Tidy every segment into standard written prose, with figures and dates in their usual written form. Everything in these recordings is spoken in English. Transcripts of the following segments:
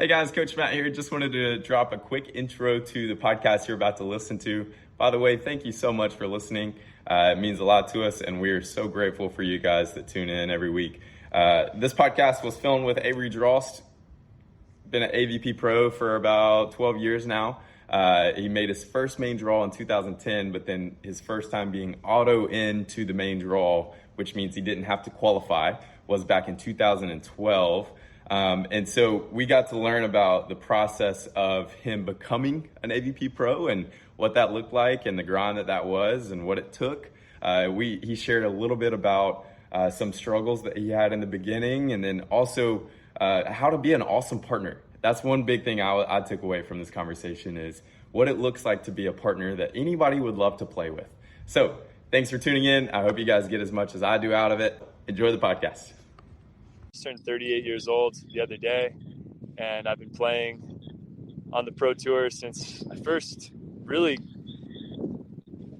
Hey guys, Coach Matt here. Just wanted to drop a quick intro to the podcast you're about to listen to. By the way, thank you so much for listening. It means a lot to us, and we're so grateful for you guys that tune in every week. This podcast was filmed with Avery Drost. Been an AVP Pro for about 12 years now. He made his first main draw in 2010, but then his first time being auto into the main draw, which means he didn't have to qualify, was back in 2012. And so we got to learn about the process of him becoming an AVP Pro and what that looked like and the grind that was and what it took. He shared a little bit about some struggles that he had in the beginning, and then also how to be an awesome partner. That's one big thing I took away from this conversation is what it looks like to be a partner that anybody would love to play with. So thanks for tuning in. I hope you guys get as much as I do out of it. Enjoy the podcast. Turned 38 years old the other day, and I've been playing on the Pro Tour since I first really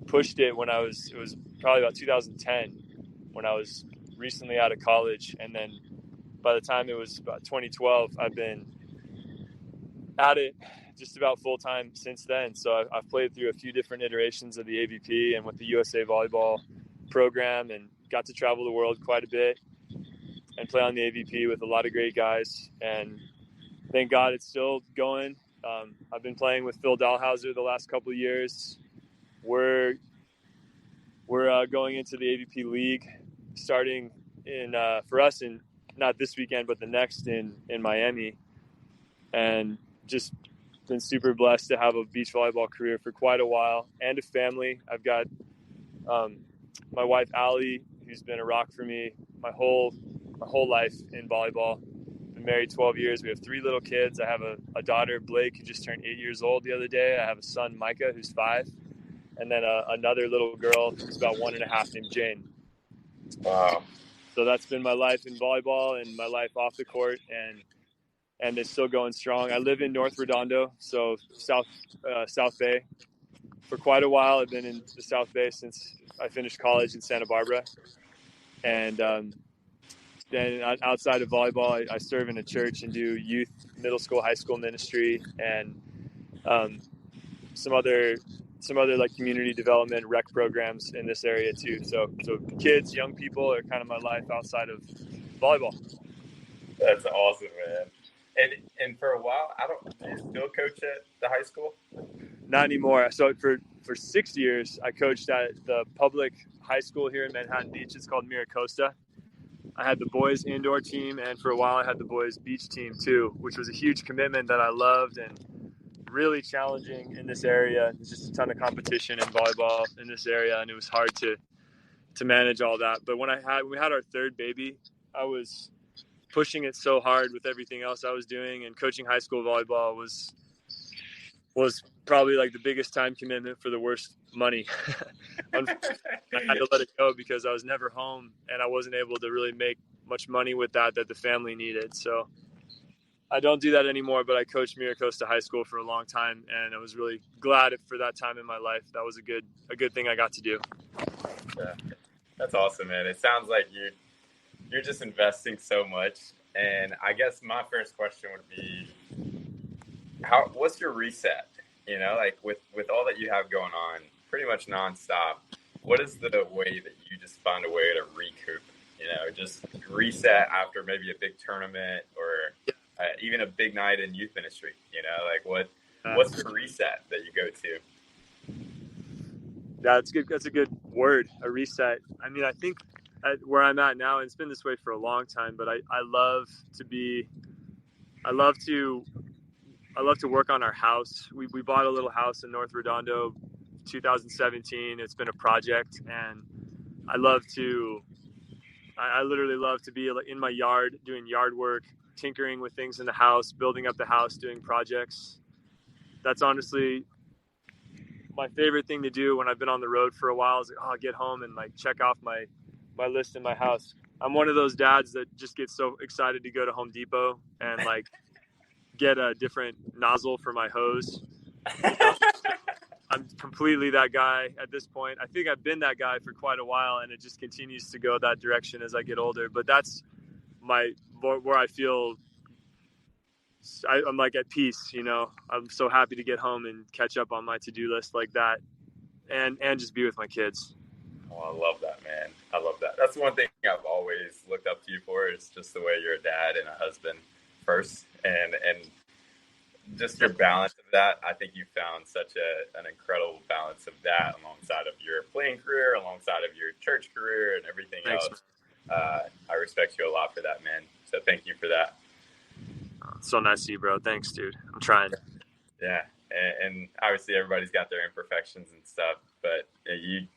pushed it when it was probably about 2010 when I was recently out of college. And then by the time it was about 2012, I've been at it just about full time since then. So I've played through a few different iterations of the AVP and with the USA Volleyball program, and got to travel the world quite a bit and play on the AVP with a lot of great guys. And thank God it's still going. I've been playing with Phil Dahlhauser the last couple of years. We're going into the AVP League starting for us in not this weekend, but the next in Miami. And just been super blessed to have a beach volleyball career for quite a while and a family. I've got my wife, Allie, who's been a rock for me my whole life in volleyball. Been married 12 years. We have 3 little kids. I have a daughter, Blake, who just turned 8 years old the other day. I have a son, Micah, who's 5. And then another little girl who's about 1.5 named Jane. Wow. So that's been my life in volleyball and my life off the court, and it's still going strong. I live in North Redondo, so South Bay. For quite a while, I've been in the South Bay since I finished college in Santa Barbara. And then outside of volleyball, I serve in a church and do youth, middle school, high school ministry, and some other like community development rec programs in this area too. So kids, young people are kind of my life outside of volleyball. That's awesome, man. And for a while, do you still coach at the high school? Not anymore. So for 6 years, I coached at the public high school here in Manhattan Beach. It's called Miracosta. I had the boys indoor team, and for a while I had the boys beach team too, which was a huge commitment that I loved and really challenging in this area. There's just a ton of competition in volleyball in this area, and it was hard to manage all that. But when we had our third baby, I was pushing it so hard with everything else I was doing, and coaching high school volleyball was probably like the biggest time commitment for the worst money. I had to let it go because I was never home, and I wasn't able to really make much money with that the family needed. So I don't do that anymore, but I coached Miracosta High School for a long time, and I was really glad for that time in my life. That was a good thing I got to do. Yeah, that's awesome, man. It sounds like you're just investing so much. And I guess my first question would be, what's your reset? You know, like with all that you have going on, pretty much nonstop, what is the way that you just find a way to recoup? You know, just reset after maybe a big tournament or even a big night in youth ministry. You know, like what's the reset that you go to? That's good. That's a good word, a reset. I mean, I think where I'm at now, and it's been this way for a long time, but I love to work on our house. We bought a little house in North Redondo 2017. It's been a project, and I literally love to be in my yard doing yard work, tinkering with things in the house, building up the house, doing projects. That's honestly my favorite thing to do when I've been on the road for a while. Is I'll get home and like check off my list in my house. I'm one of those dads that just gets so excited to go to Home Depot and like get a different nozzle for my hose. I'm completely that guy at this point. I think I've been that guy for quite a while, and it just continues to go that direction as I get older. But that's where I feel I'm like at peace, you know. I'm so happy to get home and catch up on my to-do list like that, and just be with my kids. Oh, I love that, man. I love that. That's the one thing I've always looked up to you for, is just the way you're a dad and a husband first, and just your balance of that. I think you found such an incredible balance of that alongside of your playing career, alongside of your church career, and everything Thanks, else. I respect you a lot for that, man. So thank you for that. So nice to see you, bro. Thanks, dude. I'm trying. Yeah, and obviously everybody's got their imperfections and stuff, but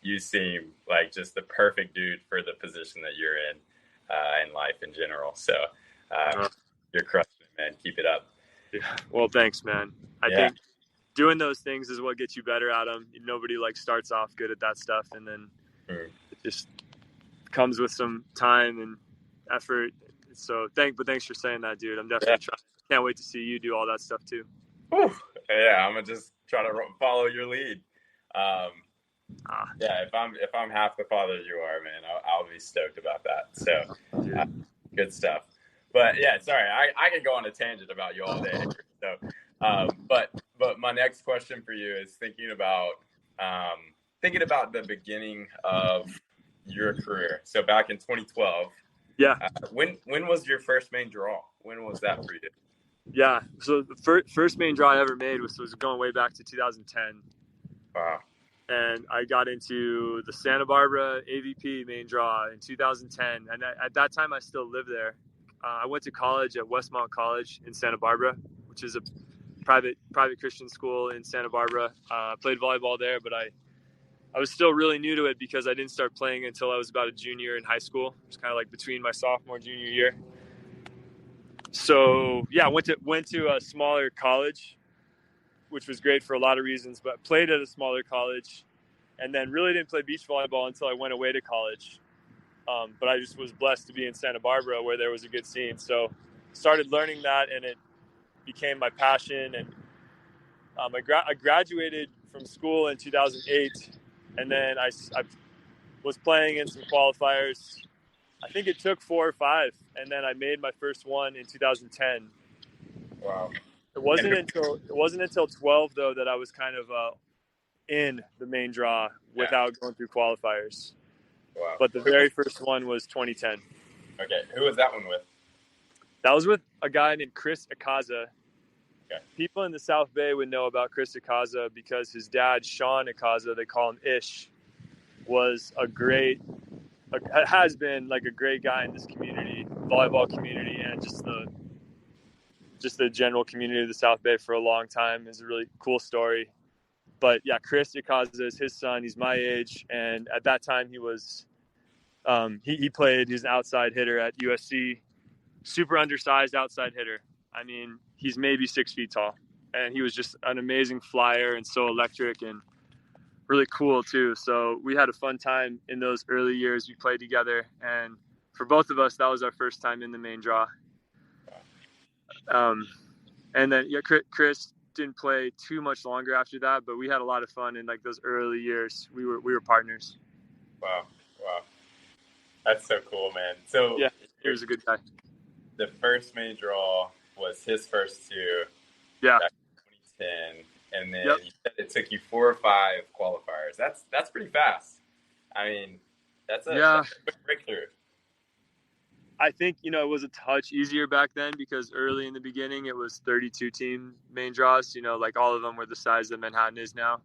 you seem like just the perfect dude for the position that you're in life in general. So you're crushing it, man. Keep it up. Yeah. Well, thanks, man. I think doing those things is what gets you better at them. Nobody like starts off good at that stuff, and then it just comes with some time and effort. So thanks for saying that, dude. I'm definitely trying. Can't wait to see you do all that stuff too. Whew. Yeah, I'm gonna just try to follow your lead. Yeah, if I'm half the father you are, man, I'll be stoked about that. So good stuff. But yeah, sorry, I could go on a tangent about you all day. So, but my next question for you is thinking about the beginning of your career. So back in 2012. Yeah. When was your first main draw? When was that for you? Yeah. So the first main draw I ever made was going way back to 2010. Wow. And I got into the Santa Barbara AVP main draw in 2010. And at that time, I still lived there. I went to college at Westmont College in Santa Barbara, which is a private Christian school in Santa Barbara. I played volleyball there, but I was still really new to it because I didn't start playing until I was about a junior in high school. It was kind of like between my sophomore and junior year. So yeah, went to a smaller college, which was great for a lot of reasons, but played at a smaller college, and then really didn't play beach volleyball until I went away to college. But I just was blessed to be in Santa Barbara where there was a good scene. So started learning that, and it became my passion. And I graduated from school in 2008, and then I was playing in some qualifiers. I think it took 4 or 5, and then I made my first one in 2010. Wow. It wasn't until 12 though that I was kind of in the main draw without going through qualifiers. Wow. But the very first one was 2010. Okay, who was that one with? That was with a guy named Chris Akaza. Okay. People in the South Bay would know about Chris Akaza because his dad, Sean Akaza, they call him Ish, has been like a great guy in this community, volleyball community, and just the general community of the South Bay for a long time. Is a really cool story. But yeah, Chris Akaza is his son. He's my age, and at that time he was he played. He's an outside hitter at USC, super undersized outside hitter. I mean, he's maybe 6 feet tall, and he was just an amazing flyer and so electric and really cool too. So we had a fun time in those early years. We played together, and for both of us, that was our first time in the main draw. And then Chris didn't play too much longer after that, but we had a lot of fun in like those early years. We were partners. Wow, that's so cool, man. So yeah, he was a good guy. The first main draw was his first 2. Yeah. Back in 2010. And then you said it took you 4 or 5 qualifiers. That's pretty fast. I mean, that's a quick breakthrough. I think, it was a touch easier back then because early in the beginning, it was 32 team main draws, like all of them were the size that Manhattan is now.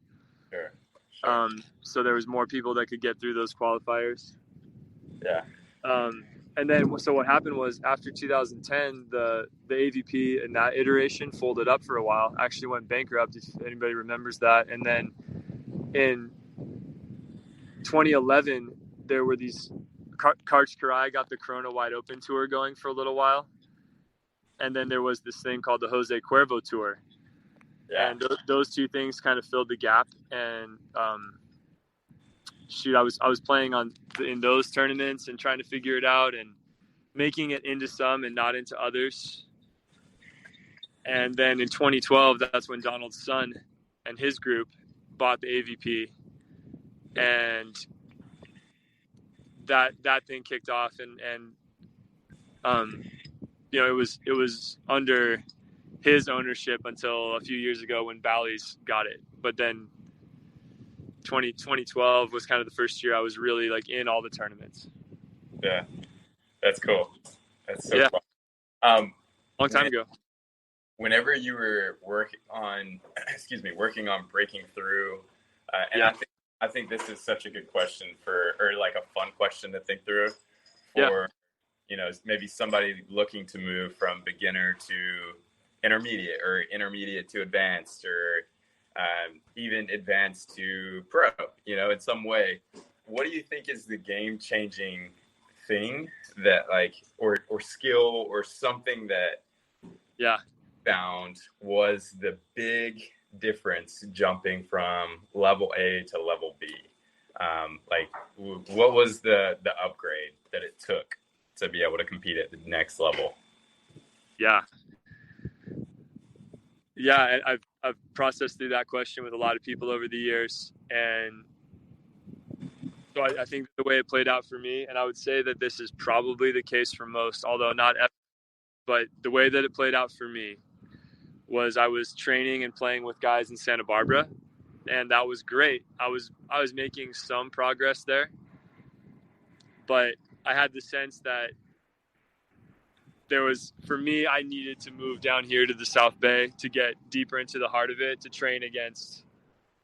Sure. So there was more people that could get through those qualifiers. Yeah. And then, so what happened was after 2010, the AVP in that iteration folded up for a while, actually went bankrupt, if anybody remembers that. And then in 2011, there were these Karch Karai got the Corona Wide Open Tour going for a little while. And then there was this thing called the Jose Cuervo Tour. Yeah. And those two things kind of filled the gap. And I was playing in those tournaments and trying to figure it out and making it into some and not into others. And then in 2012, that's when Donald's son and his group bought the AVP, and that thing kicked off. And it was under his ownership until a few years ago when Bally's got it. But then 2012 was kind of the first year I was really like in all the tournaments. Yeah, that's cool. That's so Yeah. fun. Long time ago. Whenever you were working on breaking through, and I think this is such a good question or like a fun question to think through for, maybe somebody looking to move from beginner to intermediate or intermediate to advanced or even advanced to pro, in some way. What do you think is the game-changing thing that or skill or something that found was the big difference jumping from level A to level B? What was the upgrade that it took to be able to compete at the next level? Yeah, I've processed through that question with a lot of people over the years, and so I think the way it played out for me, and I would say that this is probably the case for most, although not every, but the way that it played out for me was I was training and playing with guys in Santa Barbara, and that was great. I was making some progress there, but I had the sense that for me, I needed to move down here to the South Bay to get deeper into the heart of it, to train against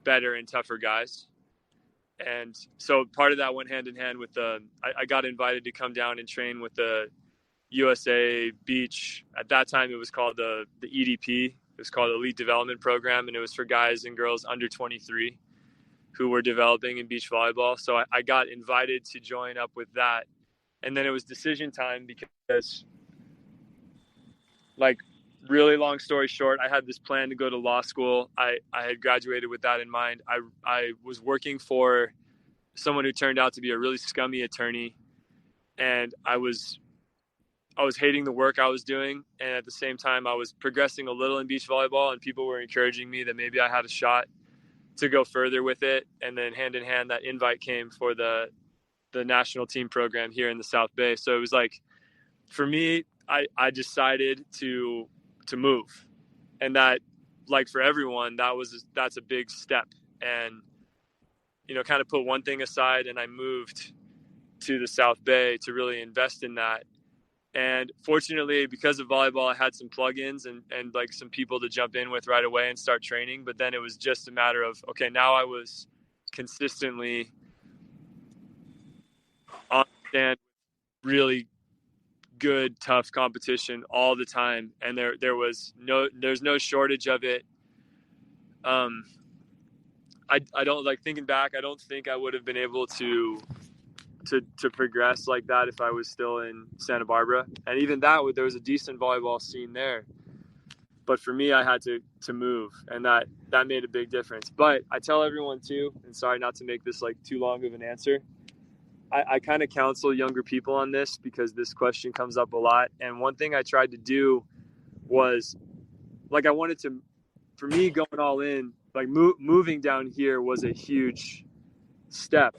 better and tougher guys. And so part of that went hand in hand with I got invited to come down and train with the USA Beach. At that time, it was called the EDP. It was called Elite Development Program, and it was for guys and girls under 23 who were developing in beach volleyball. So I got invited to join up with that. And then it was decision time because, really long story short, I had this plan to go to law school. I had graduated with that in mind. I was working for someone who turned out to be a really scummy attorney, and I was hating the work I was doing, and at the same time I was progressing a little in beach volleyball, and people were encouraging me that maybe I had a shot to go further with it. And then hand in hand, that invite came for the national team program here in the South Bay. So it was for me, I decided to move, and that, for everyone, that's a big step. And kind of put one thing aside, and I moved to the South Bay to really invest in that. And fortunately, because of volleyball, I had some plugins and some people to jump in with right away and start training. But then it was just a matter of, okay, now I was consistently on stand, really good, tough competition all the time, and there's no shortage of it. I don't, thinking back, I don't think I would have been able to progress like that if I was still in Santa Barbara. And even that, there was a decent volleyball scene there, but for me, I had to move, and that made a big difference. But I tell everyone too, and sorry not to make this too long of an answer, I kind of counsel younger people on this because this question comes up a lot. And one thing I tried to do was, I wanted to, for me, going all in, moving down here was a huge step.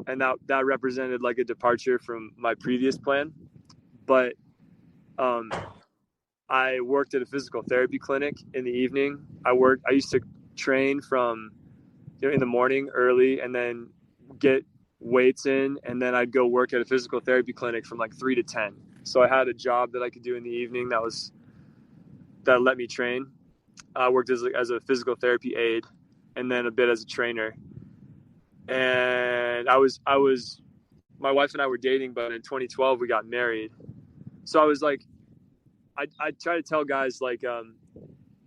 And that represented a departure from my previous plan. But I worked at a physical therapy clinic in the evening. I used to train from in the morning early, and then get weights in, and then I'd go work at a physical therapy clinic from 3 to 10. So I had a job that I could do in the evening that let me train. I worked as a physical therapy aide, and then a bit as a trainer. And my wife and I were dating, but in 2012 we got married. So I was I try to tell guys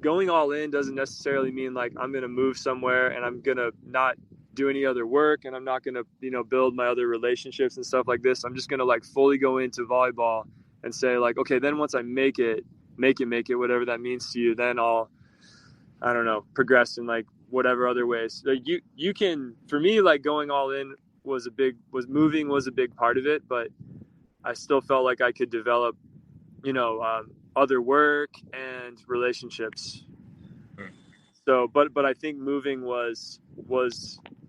going all in doesn't necessarily mean I'm going to move somewhere and I'm going to not do any other work, and I'm not going to build my other relationships and stuff like this. I'm just going to fully go into volleyball and say okay, then once I make it, whatever that means to you, then I don't know, progress in whatever other ways. You can, for me, going all in was a big part of it, but I still felt like I could develop, other work and relationships. So, but I think moving was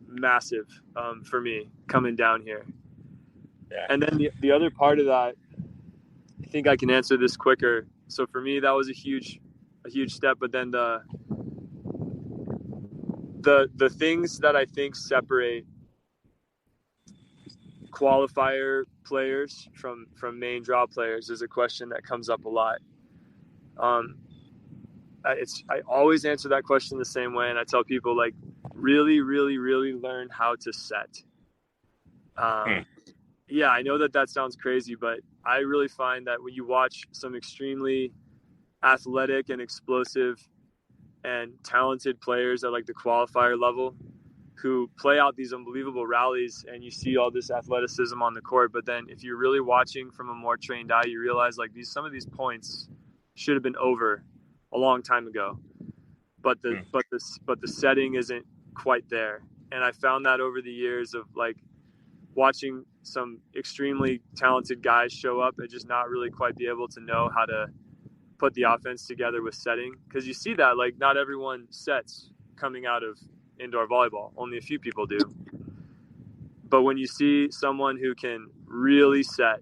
massive for me coming down here. Yeah. And then the other part of that, I think I can answer this quicker. So for me, that was a huge a huge step. But then the things that I think separate qualifier players from main draw players is a question that comes up a lot. I always answer that question the same way, and I tell people, like, really, really, really learn how to set. Yeah, I know that sounds crazy, but I really find that when you watch some extremely athletic and explosive and talented players at like the qualifier level who play out these unbelievable rallies, and you see all this athleticism on the court, but then if you're really watching from a more trained eye, you realize like some of these points should have been over a long time ago, but the setting isn't quite there. And I found that over the years of like watching some extremely talented guys show up and just not really quite be able to know how to put the offense together with setting. Because you see that, like, not everyone sets coming out of indoor volleyball. Only a few people do. But when you see someone who can really set,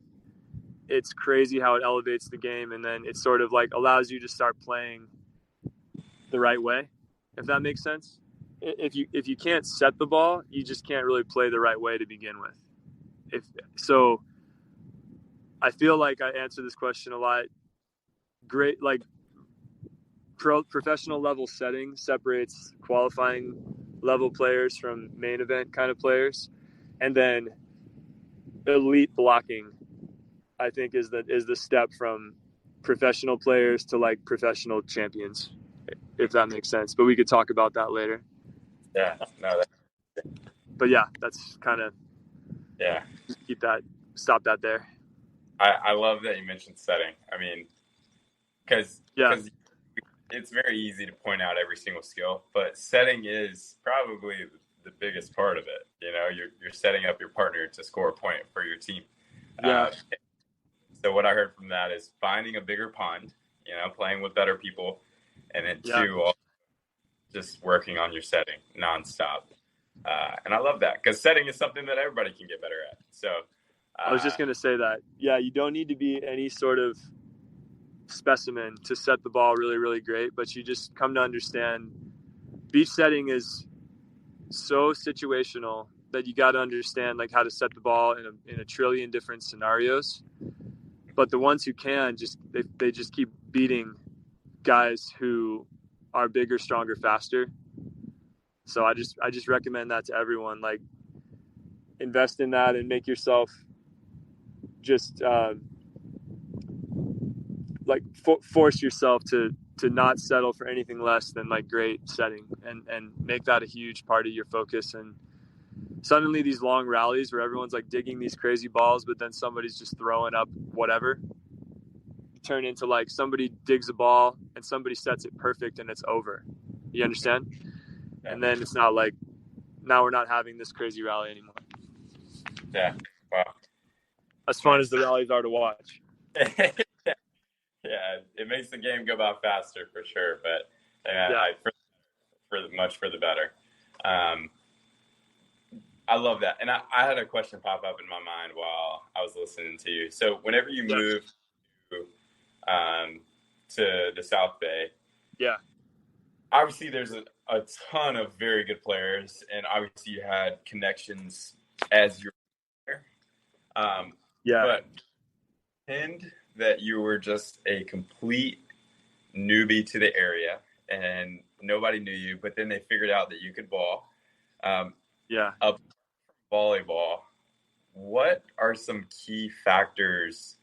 it's crazy how it elevates the game. And then it sort of like allows you to start playing the right way, if that makes sense. If you can't set the ball, you just can't really play the right way to begin with. So I feel like I answer this question a lot. Great, like professional level setting separates qualifying level players from main event kind of players, and then elite blocking, I think, is the step from professional players to like professional champions, if that makes sense. But we could talk about that later. Yeah, no. But yeah, that's kind of stop that there. I love that you mentioned setting. I mean, because it's very easy to point out every single skill, but setting is probably the biggest part of it. You know, you're setting up your partner to score a point for your team. Yeah. So what I heard from that is finding a bigger pond, you know, playing with better people, and then two, just working on your setting nonstop. And I love that because setting is something that everybody can get better at. So I was just going to say that. Yeah, you don't need to be any sort of specimen to set the ball really, really great, but you just come to understand beach setting is so situational that you got to understand like how to set the ball in a trillion different scenarios. But the ones who can, they just keep beating guys who are bigger, stronger, faster. So I just recommend that to everyone. Like, invest in that and make yourself just force yourself to not settle for anything less than like great setting, and make that a huge part of your focus. And suddenly these long rallies where everyone's like digging these crazy balls, but then somebody's just throwing up whatever, turn into like somebody digs a ball and somebody sets it perfect and it's over. You understand? And then it's not like now we're not having this crazy rally anymore. Yeah. Wow. As fun as the rallies are to watch. Yeah, it makes the game go by faster for sure, but for the better. I love that. And I had a question pop up in my mind while I was listening to you. So whenever you move to the South Bay, obviously there's a ton of very good players, and obviously you had connections as you're there. But pinned that you were just a complete newbie to the area and nobody knew you, but then they figured out that you could ball. Up volleyball, what are some key factors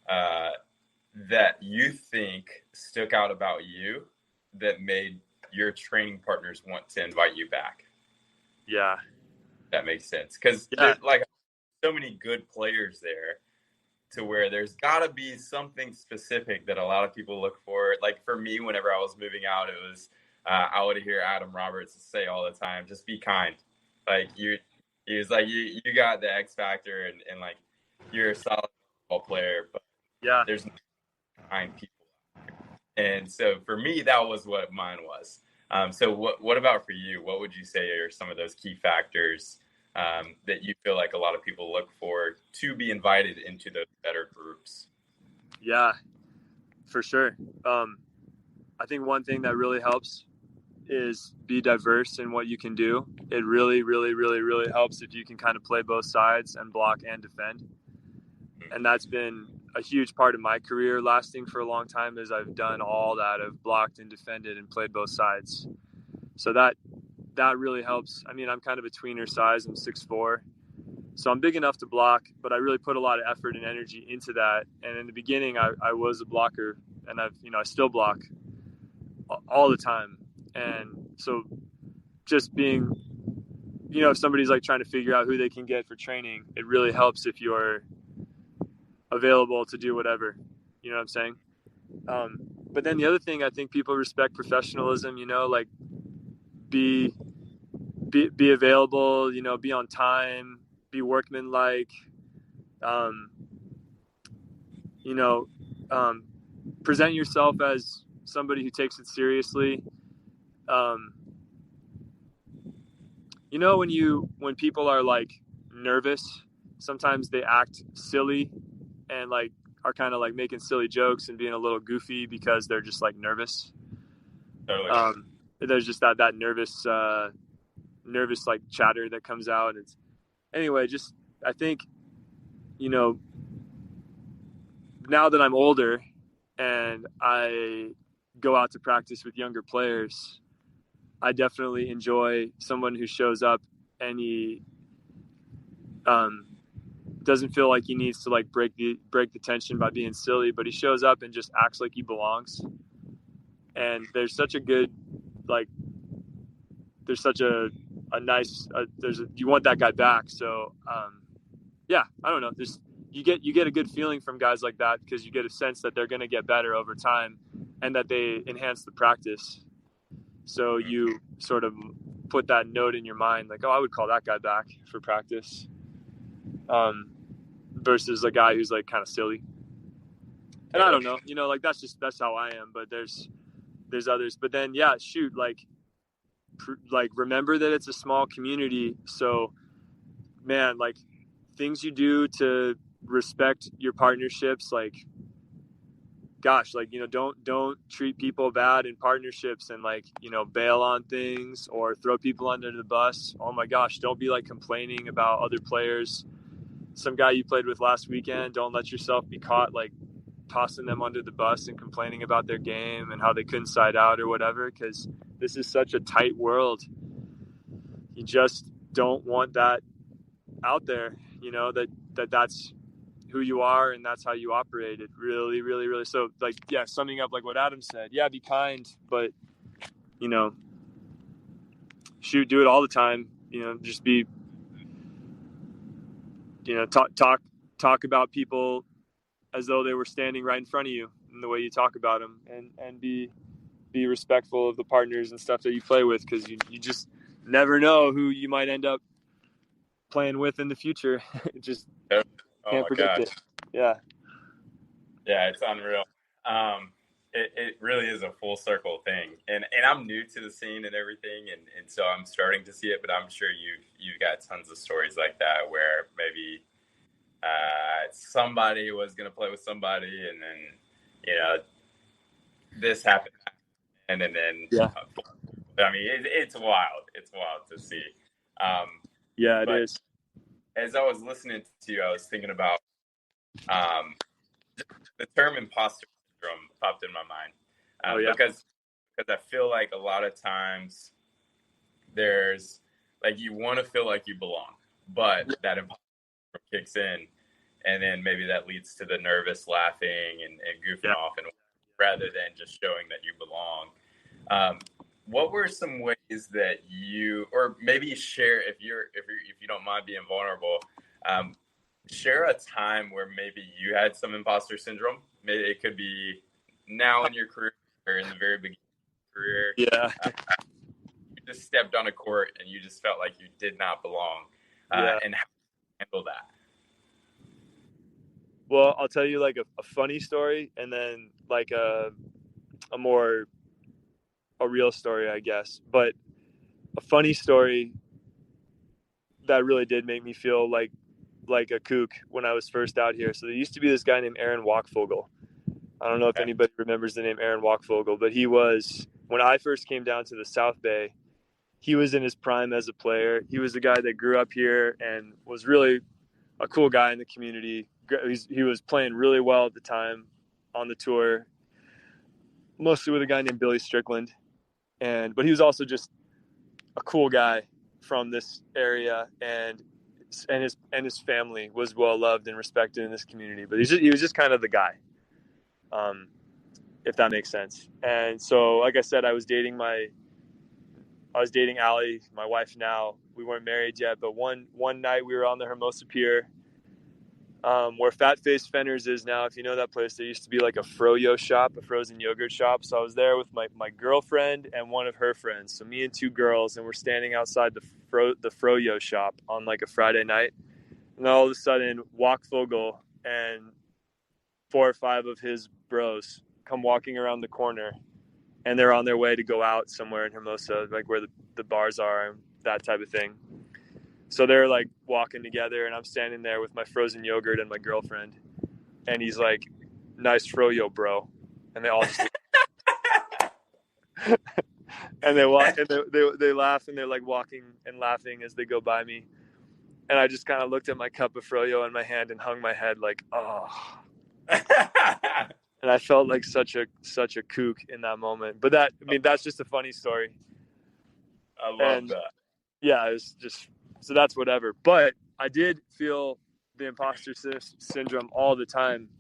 that you think stuck out about you that made your training partners want to invite you back? Yeah. That makes sense. Because there's like so many good players there to where there's got to be something specific that a lot of people look for. Like for me, whenever I was moving out, it was I would hear Adam Roberts say all the time, just be kind. Like he was like, you got the X factor and like you're a solid ball player, but there's no kind people. And so for me, that was what mine was. So what about for you? What would you say are some of those key factors that you feel like a lot of people look for to be invited into those better groups? Yeah, for sure. I think one thing that really helps is be diverse in what you can do. It really, really, really, really helps if you can kind of play both sides and block and defend. And that's been a huge part of my career lasting for a long time, is I've done all that. I've blocked and defended and played both sides. So that really helps. I mean, I'm kind of a tweener size. I'm 6'4", so I'm big enough to block, but I really put a lot of effort and energy into that. And in the beginning, I was a blocker, and I still block all the time. And so just being, if somebody's like trying to figure out who they can get for training, it really helps if you're available to do whatever, you know what I'm saying? But then the other thing, I think people respect professionalism, like be available, be on time, be workmanlike, present yourself as somebody who takes it seriously. When people are like nervous, sometimes they act silly and like are kind of like making silly jokes and being a little goofy because they're just like nervous. Totally. There's just that nervous like chatter that comes out. And anyway, just, I think, now that I'm older and I go out to practice with younger players, I definitely enjoy someone who shows up and he doesn't feel like he needs to like break the tension by being silly, but he shows up and just acts like he belongs. And there's such a good, like, there's such a nice, you want that guy back. So, yeah, I don't know. You get a good feeling from guys like that because you get a sense that they're going to get better over time and that they enhance the practice. So you sort of put that note in your mind, like, oh, I would call that guy back for practice, versus a guy who's like kind of silly. And I don't know, like that's how I am. But there's others. But then, yeah, shoot, like remember that it's a small community. So, man, like things you do to respect your partnerships, like, gosh, like, don't treat people bad in partnerships and like, bail on things or throw people under the bus. Oh my gosh, don't be like complaining about other players. Some guy you played with last weekend, don't let yourself be caught like tossing them under the bus and complaining about their game and how they couldn't side out or whatever, because this is such a tight world. You just don't want that out there, that's who you are and that's how you operate. It really, really, really. So like, yeah, summing up like what Adam said, yeah, be kind, but shoot, do it all the time. Just be, talk about people as though they were standing right in front of you in the way you talk about them, and be respectful of the partners and stuff that you play with, because you just never know who you might end up playing with in the future. Just can't predict it. Yeah, it's unreal. It really is a full circle thing, and I'm new to the scene and everything, and so I'm starting to see it, but I'm sure you've got tons of stories like that where maybe somebody was going to play with somebody, and then this happened, and then yeah. I mean, it's wild. It's wild to see. Yeah, it is. As I was listening to you, I was thinking about the term imposter syndrome popped in my mind. Because I feel like a lot of times there's like, you want to feel like you belong, but that imposter syndrome kicks in, and then maybe that leads to the nervous laughing and goofing off, and rather than just showing that you belong. What were some ways that you, or maybe share, if you don't mind being vulnerable, share a time where maybe you had some imposter syndrome? Maybe it could be now in your career or in the very beginning of your career. Yeah. You just stepped on a court and you just felt like you did not belong. And how to handle that? Well, I'll tell you like a funny story, and then like a real story, I guess. But a funny story that really did make me feel like a kook when I was first out here. So there used to be this guy named Aaron Walkfogel. I don't know if anybody remembers the name Aaron Walkvogel, but he was, when I first came down to the South Bay, he was in his prime as a player. He was the guy that grew up here and was really a cool guy in the community. He was playing really well at the time on the tour, mostly with a guy named Billy Strickland. But he was also just a cool guy from this area, and his family was well loved and respected in this community. But he was just kind of the guy, if that makes sense. And so, like I said, I was dating Allie, my wife now. We weren't married yet, but one night we were on the Hermosa Pier, where Fat Face Fenners is now. If you know that place, there used to be like a froyo shop, a frozen yogurt shop. So I was there with my girlfriend and one of her friends. So me and two girls, and we're standing outside the froyo shop on like a Friday night. And all of a sudden, Walkvogel and 4 or 5 of his bros come walking around the corner, and they're on their way to go out somewhere in Hermosa, like where the bars are and that type of thing. So they're like walking together, and I'm standing there with my frozen yogurt and my girlfriend, and he's like, "Nice froyo, bro," and they all just and they walk and they laugh, and they're like walking and laughing as they go by me, and I just kind of looked at my cup of froyo in my hand and hung my head like, oh. And I felt like such a kook in that moment. But that's just a funny story. I love that. Yeah, it was just, so that's whatever. But I did feel the imposter syndrome all the time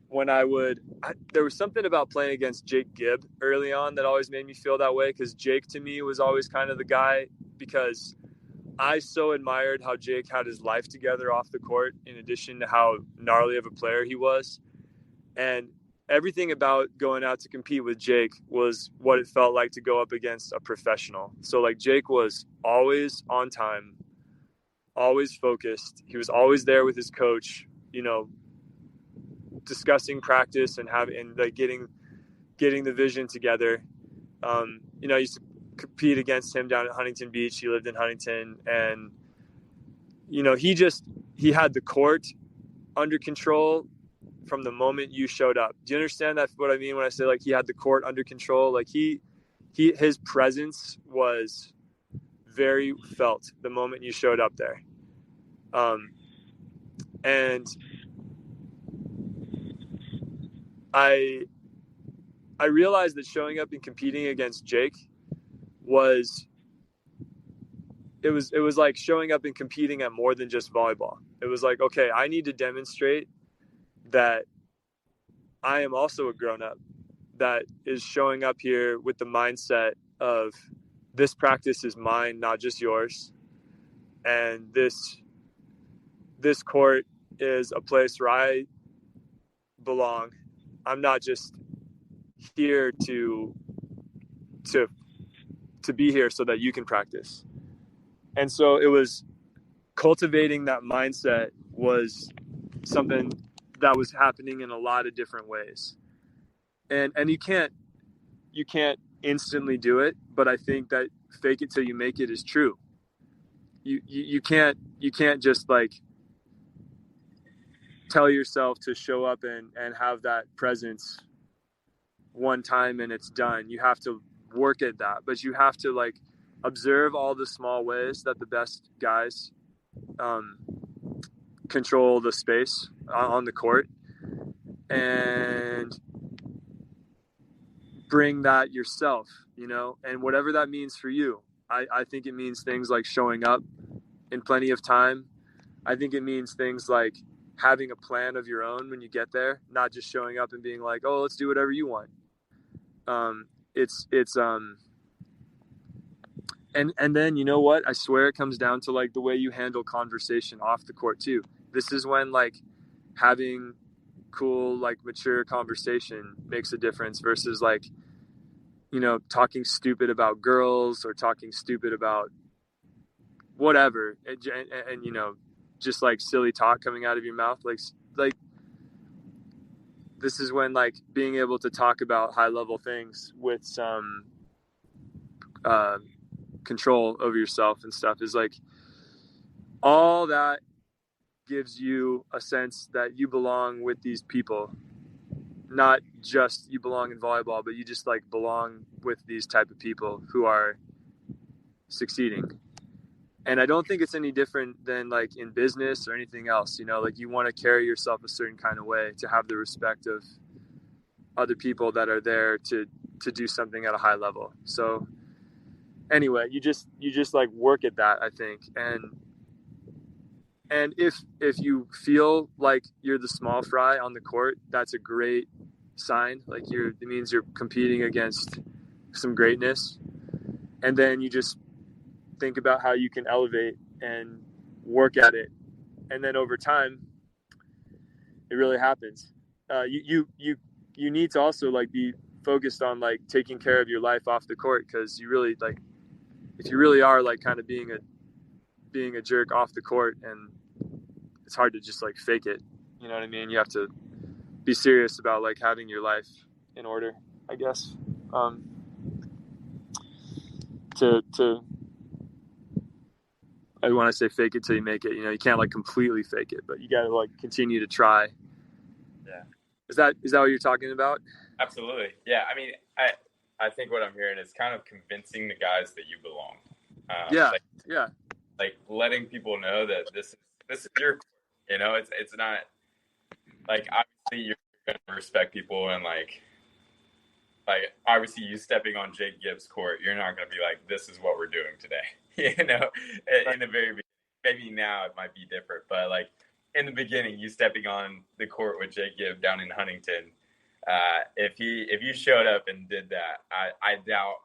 when there was something about playing against Jake Gibb early on that always made me feel that way, because Jake to me was always kind of the guy, because I so admired how Jake had his life together off the court, in addition to how gnarly of a player he was. And everything about going out to compete with Jake was what it felt like to go up against a professional. So like Jake was always on time, always focused. He was always there with his coach, discussing practice and like getting the vision together. I used to compete against him down at Huntington Beach. He lived in Huntington, and he had the court under control from the moment you showed up. Do you understand that, what I mean when I say like he had the court under control? Like his presence was very felt the moment you showed up there. And I realized that showing up and competing against Jake was like showing up and competing at more than just volleyball. It was like, okay, I need to demonstrate that I am also a grown-up that is showing up here with the mindset of this practice is mine, not just yours. And this court is a place where I belong. I'm not just here to be here so that you can practice. And so it was cultivating that mindset was something that was happening in a lot of different ways. And you can't instantly do it, but I think that fake it till you make it is true. You can't just like tell yourself to show up and have that presence one time and it's done. You have to work at that, but you have to like observe all the small ways that the best guys control the space on the court, and bring that yourself, and whatever that means for you. I think it means things like showing up in plenty of time. I think it means things like having a plan of your own when you get there, not just showing up and being like, oh, let's do whatever you want. And then, you know what? I swear it comes down to like the way you handle conversation off the court too. This is when like having cool, like mature conversation makes a difference versus like, talking stupid about girls or talking stupid about whatever. And just like silly talk coming out of your mouth. Like this is when like being able to talk about high level things with some, control over yourself and stuff is like all that gives you a sense that you belong with these people not just you belong in volleyball, but you just like belong with these type of people who are succeeding. And I don't think it's any different than like in business or anything else, you know, like you want to carry yourself a certain kind of way to have the respect of other people that are there to do something at a high level. So anyway, you just like work at that, I think. And if you feel like you're the small fry on the court, that's a great sign. Like it means you're competing against some greatness. And then you just think about how you can elevate and work at it. And then over time, it really happens. You need to also like be focused on like taking care of your life off the court, because you really like, if you really are like kind of being a jerk off the court, and it's hard to just like fake it. You know what I mean? You have to be serious about like having your life in order, I guess. I want to say fake it till you make it. You know, you can't like completely fake it, but you got to like continue to try. Yeah. Is that what you're talking about? Absolutely. Yeah. I mean, I think what I'm hearing is kind of convincing the guys that you belong. Like letting people know that this is your, you know, it's not like, obviously you're going to respect people, and like obviously you stepping on Jake Gibbs' court, you're not going to be like, this is what we're doing today. You know, in the very beginning. Maybe now it might be different, but like in the beginning, you stepping on the court with Jake Gibbs down in Huntington, if you showed up and did that, I doubt,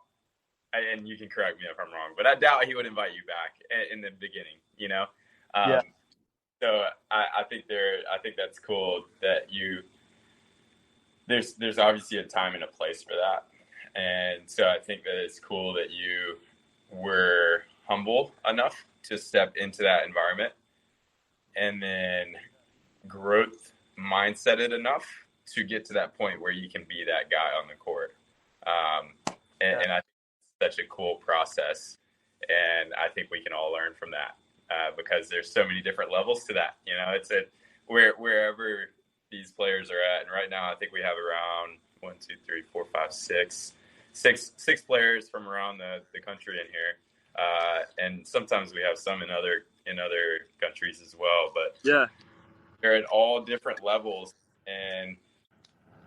and you can correct me if I'm wrong, but I doubt he would invite you back in the beginning, you know? Yeah. So I think that's cool that there's obviously a time and a place for that. And so I think that it's cool that you were humble enough to step into that environment, and then growth mindseted enough to get to that point where you can be that guy on the court. And I think it's such a cool process, and I think we can all learn from that, because there's so many different levels to that. You know, it's wherever these players are at, and right now I think we have around 1, 2, 3, 4, 5, 6 players from around the country in here. And sometimes we have some in other countries as well, but yeah, they're at all different levels. And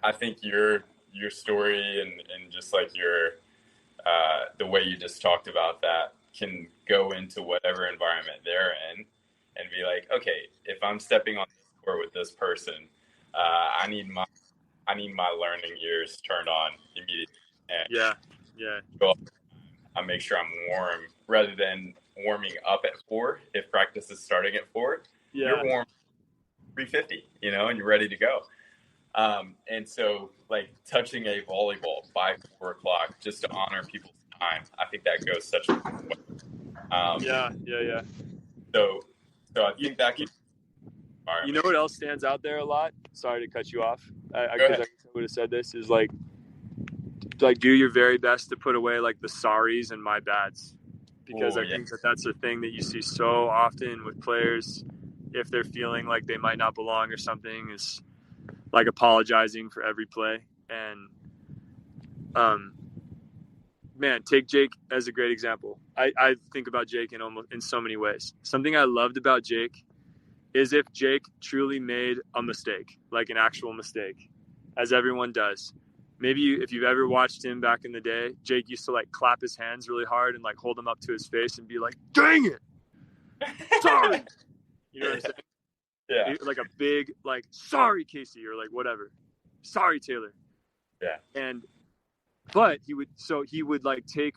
I think your story and just like your the way you just talked about that can go into whatever environment they're in and be like, okay, if I'm stepping on this court with this person, I need my learning gears turned on immediately. And go up, I make sure I'm warm rather than warming up at 4. If practice is starting at 4, you're warm 3:50, you know, and you're ready to go. And so like touching a volleyball by 4 o'clock just to honor people's time, I think that goes such a way. So I think that can, you know what else stands out there a lot? Sorry to cut you off. I would have said this is like do your very best to put away like the sorries and my bads, because I think that's a thing that you see so often with players. If they're feeling like they might not belong or something, is like apologizing for every play. And man, take Jake as a great example. I think about Jake in so many ways. Something I loved about Jake is if Jake truly made a mistake, like an actual mistake, as everyone does. Maybe if you've ever watched him back in the day, Jake used to like clap his hands really hard and like hold them up to his face and be like, dang it, sorry. You know what I'm saying? Yeah. Like a big, like, sorry, Casey, or like whatever. Sorry, Taylor. Yeah. But he would like take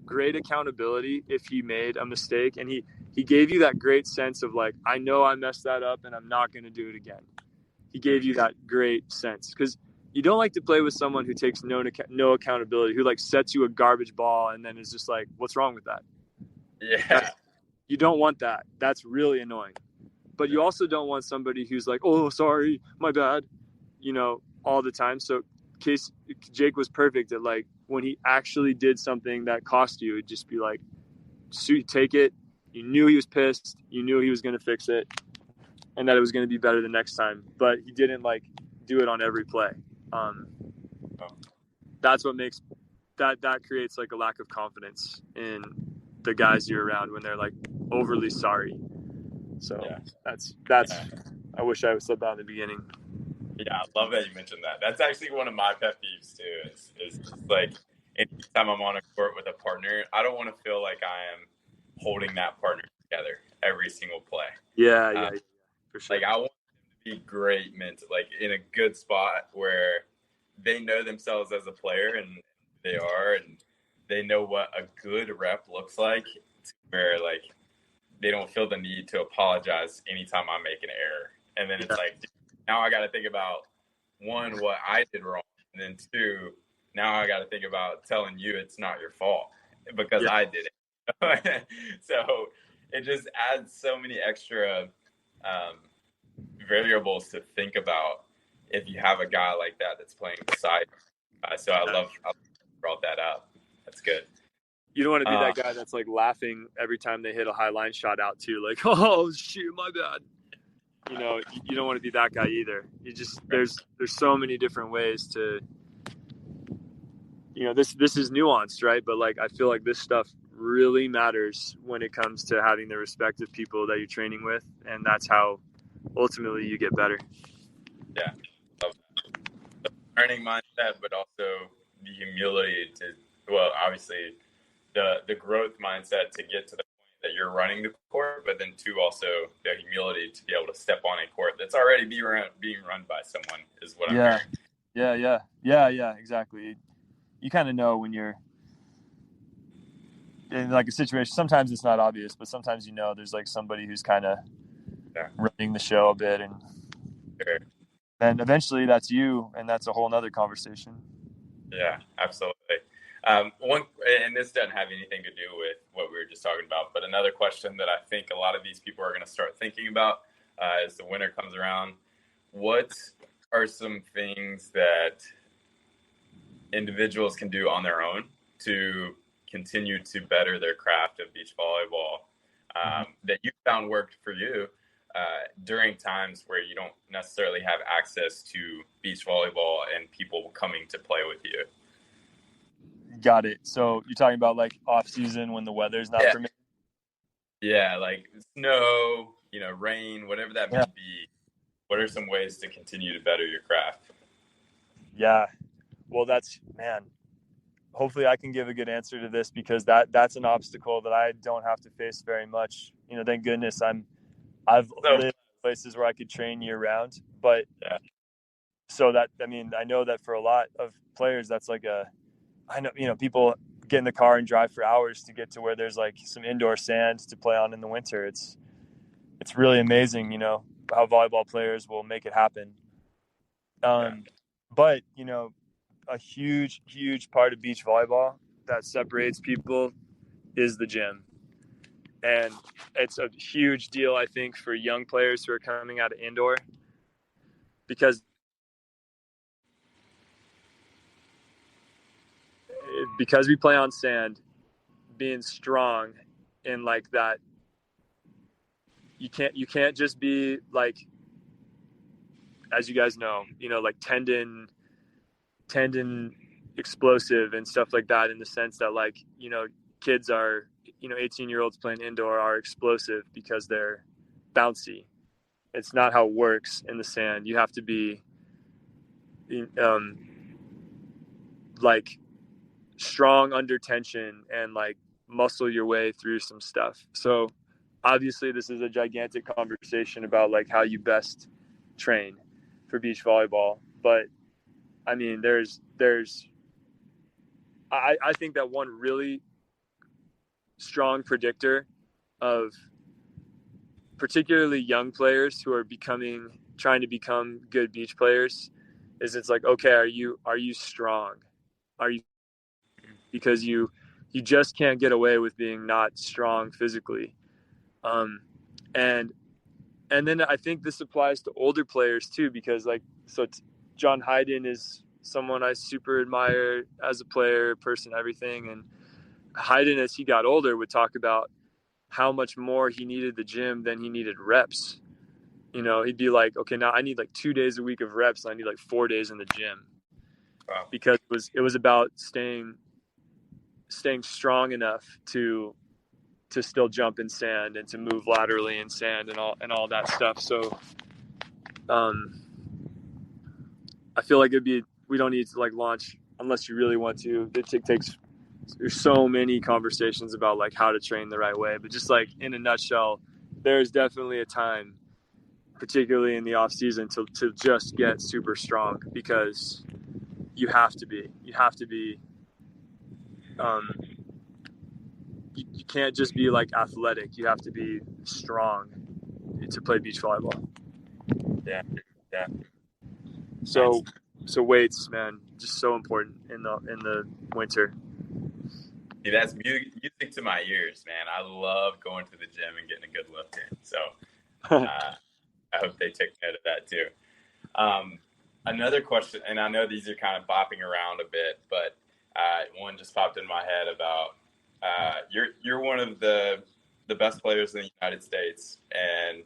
great accountability if he made a mistake. And he gave you that great sense of like, I know I messed that up and I'm not going to do it again. He gave you that great sense, because you don't like to play with someone who takes no accountability, who like sets you a garbage ball and then is just like, what's wrong with that? Yeah. You don't want that. That's really annoying. But you also don't want somebody who's like, oh, sorry, my bad, you know, all the time. So Jake was perfect at like when he actually did something that cost you, it'd just be like, take it. You knew he was pissed. You knew he was going to fix it and that it was going to be better the next time. But he didn't like do it on every play. That's what makes that creates like a lack of confidence in the guys you're around when they're like overly sorry. So that's I wish I would said that in the beginning. Yeah, I love that you mentioned that. That's actually one of my pet peeves too. Is just like anytime I'm on a court with a partner, I don't want to feel like I am holding that partner together every single play. Yeah, for sure. Like I want them to be great mental, like in a good spot where they know themselves as a player and they are, and they know what a good rep looks like, where like they don't feel the need to apologize anytime I make an error. And then it's like, now I got to think about, one, what I did wrong. And then two, now I got to think about telling you it's not your fault because I did it. So it just adds so many extra variables to think about if you have a guy like that that's playing beside you. So I love how you brought that up. That's good. You don't want to be that guy that's like laughing every time they hit a high line shot out too. Like, oh shoot, my bad. You know, you don't want to be that guy either. You just there's so many different ways to, you know, this is nuanced, right? But like I feel like this stuff really matters when it comes to having the respect of people that you're training with, and that's how ultimately you get better. Yeah, the learning mindset, but also the humility to, well, obviously the growth mindset to get to the point that you're running the court, but then two, also the humility to be able to step on a court that's already being run by someone is what I'm hearing. Yeah, exactly. You kind of know when you're in like a situation. Sometimes it's not obvious, but sometimes you know there's like somebody who's kind of running the show a bit, and then eventually that's you, and that's a whole nother conversation. Yeah, absolutely. And this doesn't have anything to do with what we were just talking about, but another question that I think a lot of these people are going to start thinking about as the winter comes around: what are some things that individuals can do on their own to continue to better their craft of beach volleyball that you found worked for you during times where you don't necessarily have access to beach volleyball and people coming to play with you? Got it. So you're talking about like off season when the weather's not permitting? Yeah, like snow, rain, whatever that may be. What are some ways to continue to better your craft? Yeah. Well, hopefully I can give a good answer to this, because that's an obstacle that I don't have to face very much. Thank goodness I've lived in places where I could train year round, but so that, I know that for a lot of players, that's like I know, people get in the car and drive for hours to get to where there's like some indoor sand to play on in the winter. It's really amazing, how volleyball players will make it happen. But, a huge, huge part of beach volleyball that separates people is the gym. And it's a huge deal, I think, for young players who are coming out of indoor, because we play on sand, being strong in like that, you can't just be like, as you guys know, like tendon explosive and stuff like that, in the sense that like, kids are, 18-year-olds playing indoor are explosive because they're bouncy. It's not how it works in the sand. You have to be like strong under tension and like muscle your way through some stuff. So obviously this is a gigantic conversation about like how you best train for beach volleyball. But I think that one really strong predictor of particularly young players who are trying to become good beach players is, it's like, okay, are you strong? Because you just can't get away with being not strong physically. And then I think this applies to older players too, because John Hayden is someone I super admire as a player, person, everything. And Hayden, as he got older, would talk about how much more he needed the gym than he needed reps. He'd be like, okay, now I need like 2 days a week of reps, and I need like 4 days in the gym. Wow. because it was about staying strong enough to still jump in sand and to move laterally in sand and all that stuff. So I feel like we don't need to like launch unless you really want to. It takes, there's so many conversations about like how to train the right way, but just like in a nutshell, there's definitely a time, particularly in the off season, to just get super strong, because you have to be you can't just be like athletic. You have to be strong to play beach volleyball. Yeah. So weights, man, just so important in the winter. See, that's music to my ears, man. I love going to the gym and getting a good lift in. So I hope they take note of that too. Another question, and I know these are kind of bopping around a bit, but one just popped in my head about you're one of the best players in the United States, and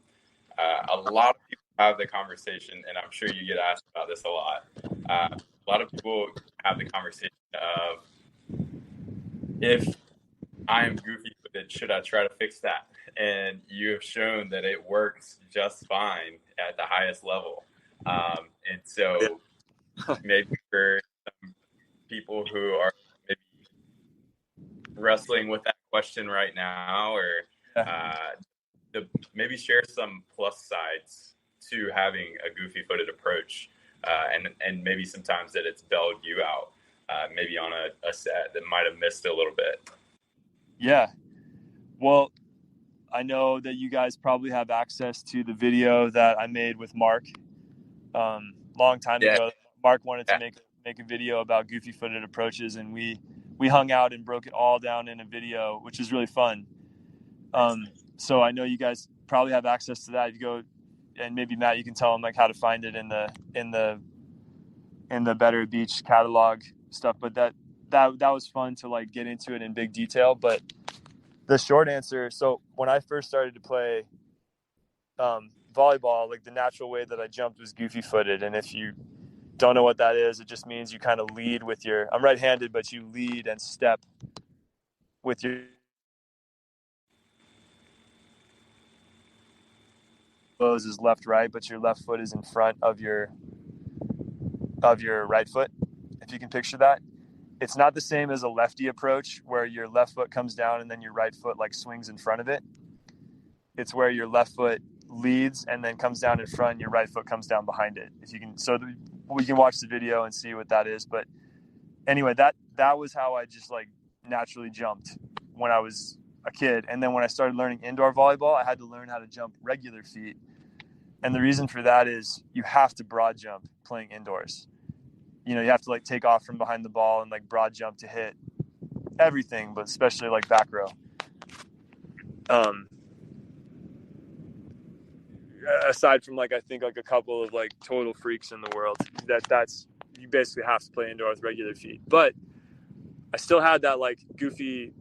a lot of people have the conversation, and I'm sure you get asked about this a lot. A lot of people have the conversation of, if I am goofy footed, should I try to fix that? And you have shown that it works just fine at the highest level. And so maybe for some people who are maybe wrestling with that question right now, or to maybe share some plus sides to having a goofy footed approach, and maybe sometimes that it's bailed you out, maybe on a set that might have missed a little bit. Yeah. Well, I know that you guys probably have access to the video that I made with Mark long time ago. Mark wanted to make a video about goofy footed approaches, and we hung out and broke it all down in a video, which is really fun. So I know you guys probably have access to that. If you go, and maybe Matt, you can tell them like how to find it in the Better Beach catalog stuff. But that was fun to like get into it in big detail. But the short answer, so when I first started to play volleyball, like the natural way that I jumped was goofy footed. And if you don't know what that is, it just means you kind of lead with your, I'm right-handed, but you lead and step with your toes is left right, but your left foot is in front of your right foot, if you can picture that. It's not the same as a lefty approach where your left foot comes down and then your right foot like swings in front of it. It's where your left foot leads and then comes down in front, and your right foot comes down behind it. If you can, so we can watch the video and see what that is. But anyway, that was how I just like naturally jumped when I was a kid. And then when I started learning indoor volleyball, I had to learn how to jump regular feet. And the reason for that is you have to broad jump playing indoors. You know, you have to like take off from behind the ball and like broad jump to hit everything, but especially like back row. Aside from like, I think like a couple of like total freaks in the world, that's you basically have to play indoor with regular feet. But I still had that like goofy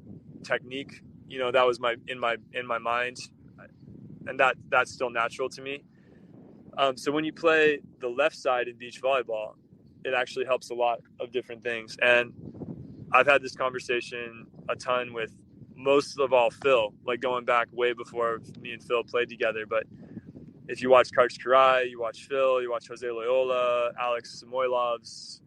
technique, you know, that was in my mind, and that's still natural to me. So when you play the left side in beach volleyball, it actually helps a lot of different things. And I've had this conversation a ton with, most of all, Phil, like going back way before me and Phil played together. But if you watch Karch Karai, you watch Phil, you watch Jose Loyola, Alex Samoilovs,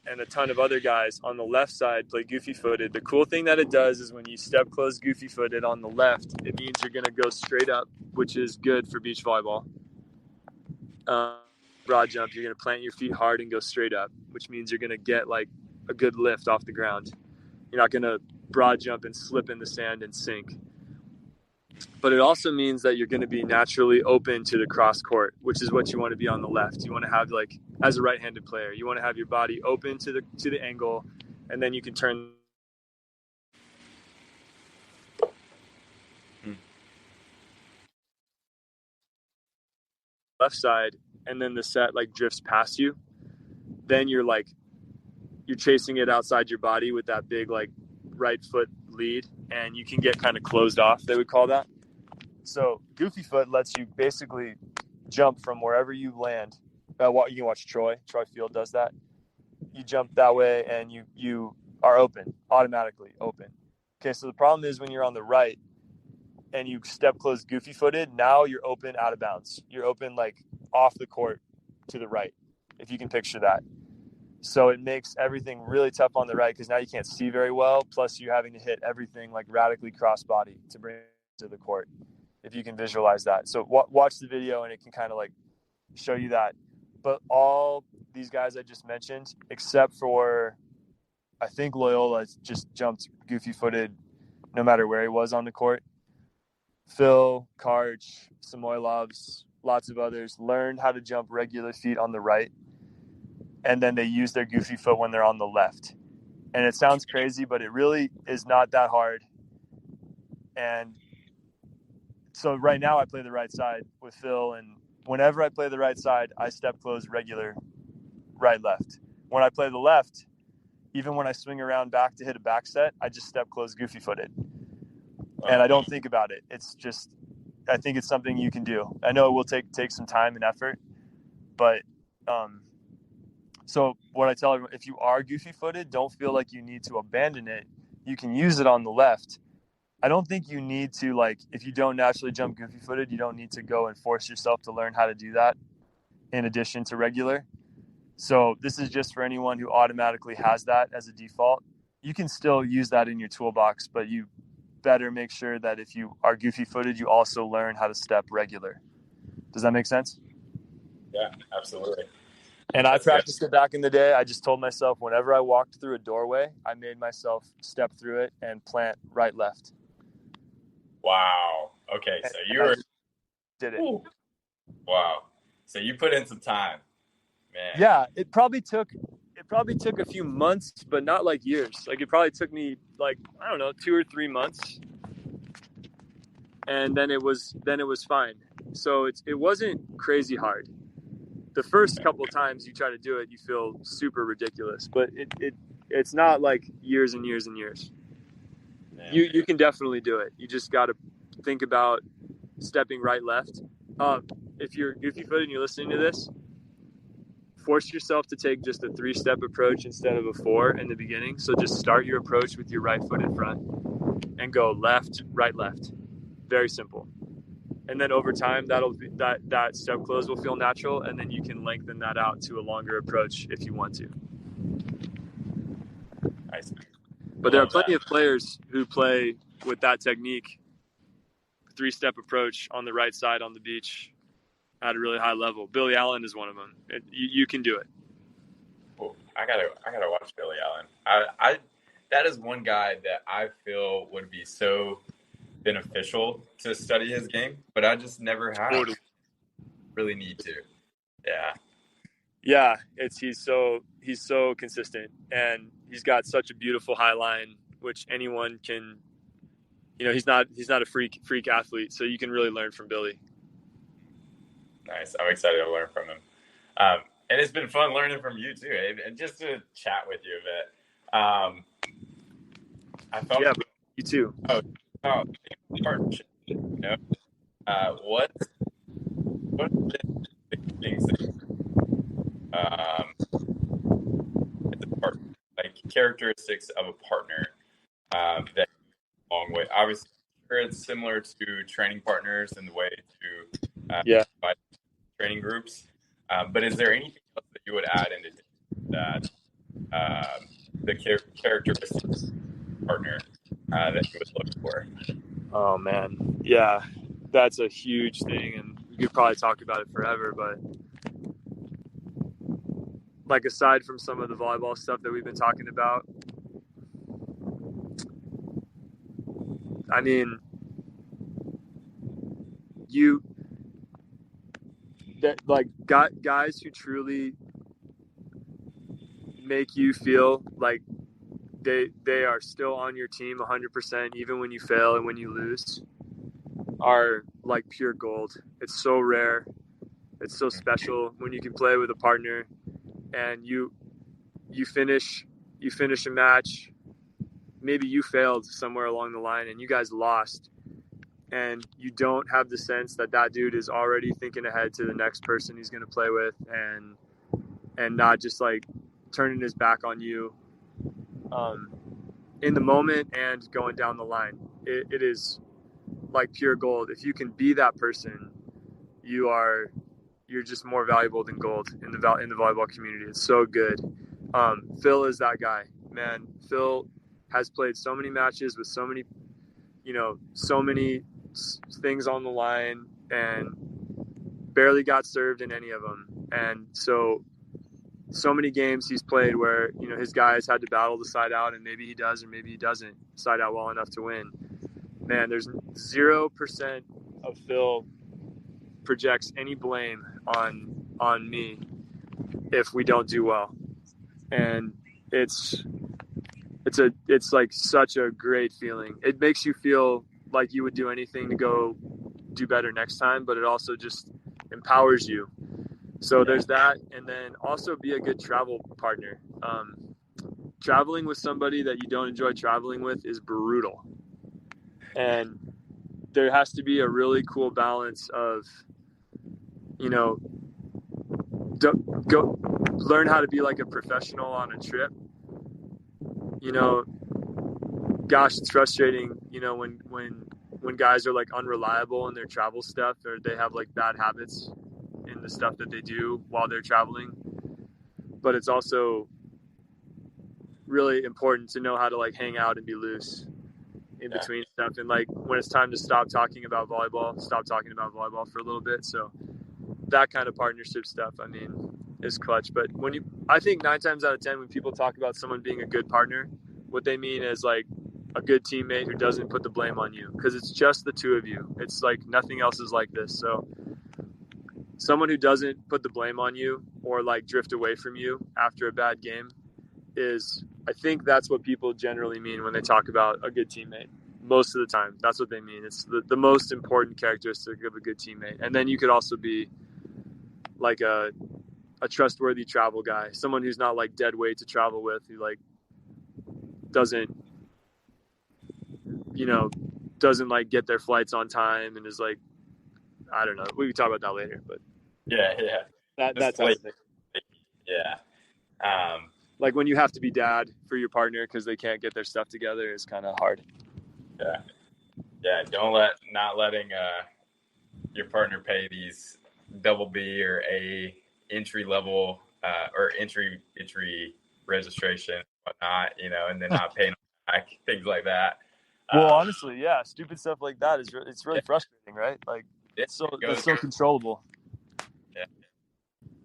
and a ton of other guys on the left side play goofy footed. The cool thing that it does is when you step close goofy footed on the left, it means you're going to go straight up, which is good for beach volleyball. Broad jump, you're going to plant your feet hard and go straight up, which means you're going to get like a good lift off the ground. You're not going to broad jump and slip in the sand and sink. But it also means that you're going to be naturally open to the cross court, which is what you want to be on the left. You want to have, like, as a right-handed player, you want to have your body open to the angle, and then you can turn left side, and then the set like drifts past you. Then you're chasing it outside your body with that big like right foot lead, and you can get kind of closed off, they would call that. So goofy foot lets you basically jump from wherever you land. You can watch Troy Field does that. you jump that way and you are open, automatically open. Okay, so the problem is when you're on the right and you step close goofy footed, now you're open out of bounds. You're open like off the court to the right, if you can picture that. So it makes everything really tough on the right because now you can't see very well. Plus you're having to hit everything like radically cross body to bring it to the court, if you can visualize that. So watch the video and it can kind of like show you that. But all these guys I just mentioned, except for, I think Loyola just jumped goofy footed no matter where he was on the court. Phil, Karch, Samoilovs, lots of others learned how to jump regular feet on the right. And then they use their goofy foot when they're on the left. And it sounds crazy, but it really is not that hard. And so right now I play the right side with Phil. And whenever I play the right side, I step close regular right, left. When I play the left, even when I swing around back to hit a back set, I just step close goofy footed. And I don't think about it. It's just, I think it's something you can do. I know it will take some time and effort, but so what I tell everyone, if you are goofy footed, don't feel like you need to abandon it. You can use it on the left. I don't think you need to, like, if you don't naturally jump goofy footed, you don't need to go and force yourself to learn how to do that in addition to regular. So this is just for anyone who automatically has that as a default. You can still use that in your toolbox, but you better make sure that if you are goofy footed, you also learn how to step regular. Does that make sense? Yeah, absolutely. And I practiced it back in the day. I just told myself whenever I walked through a doorway, I made myself step through it and plant right, left. Wow. Okay, so did it. Ooh. Wow. So you put in some time, man. Yeah, it probably took a few months, but not like years. Like it probably took me like, I don't know, 2 or 3 months. And then it was fine. So it wasn't crazy hard. The first couple of times you try to do it, you feel super ridiculous, but it's not like years and years and years. Man. You can definitely do it. You just got to think about stepping right, left. If you're goofy footed and you're listening to this, force yourself to take just a 3-step approach instead of a 4 in the beginning. So just start your approach with your right foot in front and go left, right, left. Very simple. And then over time, that step close will feel natural, and then you can lengthen that out to a longer approach if you want to. Nice. But there are plenty of players who play with that technique, 3-step approach on the right side on the beach at a really high level. Billy Allen is one of them. You can do it. Ooh, I gotta watch Billy Allen. That is one guy that I feel would be so beneficial to study his game, but I just never have. Totally. Really need to. Yeah. Yeah, he's so consistent, and he's got such a beautiful high line, which anyone can. He's not a freak athlete, so you can really learn from Billy. Nice. I'm excited to learn from him. And it's been fun learning from you too, Abe, and just to chat with you a bit. I thought. Yeah, you too. Oh, partnership. What are the big things that like characteristics of a partner that along with obviously it's similar to training partners in the way to training groups, but is there anything else that you would add into that the characteristics of a partner that you would look for? Oh man, yeah, that's a huge thing, and we could probably talk about it forever. But like, aside from some of the volleyball stuff that we've been talking about, I mean, guys who truly make you feel like they are still on your team 100%, even when you fail and when you lose, are like pure gold. It's so rare. It's so special when you can play with a partner and you finish a match. Maybe you failed somewhere along the line and you guys lost, and you don't have the sense that dude is already thinking ahead to the next person he's going to play with, and not just like turning his back on you in the moment and going down the line. It is like pure gold. If you can be that person, you're just more valuable than gold in the volleyball community. It's so good. Phil is that guy, man. Phil has played so many matches with so many things on the line and barely got served in any of them. And so many games he's played where, his guys had to battle the side out, and maybe he does or maybe he doesn't side out well enough to win. Man, there's 0% of Phil projects any blame on me if we don't do well. And it's like such a great feeling. It makes you feel like you would do anything to go do better next time, but it also just empowers you. So there's that. And then also be a good travel partner. Traveling with somebody that you don't enjoy traveling with is brutal. And there has to be a really cool balance of, go learn how to be like a professional on a trip. Gosh, it's frustrating, when guys are like unreliable in their travel stuff, or they have like bad habits in the stuff that they do while they're traveling. But it's also really important to know how to like hang out and be loose in between stuff. And like when it's time to stop talking about volleyball for a little bit. So that kind of partnership stuff, is clutch. But I think 9 times out of 10, when people talk about someone being a good partner, what they mean is like a good teammate who doesn't put the blame on you, because it's just the two of you. It's like nothing else is like this. So someone who doesn't put the blame on you or like drift away from you after a bad game I think that's what people generally mean when they talk about a good teammate. Most of the time, that's what they mean. It's the most important characteristic of a good teammate. And then you could also be like a trustworthy travel guy, someone who's not like dead weight to travel with, who like doesn't like get their flights on time and is like, I don't know. We can talk about that later, but that's like, like when you have to be dad for your partner because they can't get their stuff together is kind of hard. Not letting your partner pay these double B or A entry level or entry registration, whatnot, and then not paying back, things like that. Well, honestly, yeah, stupid stuff like that it's really frustrating, right? Like it's so controllable. Yeah.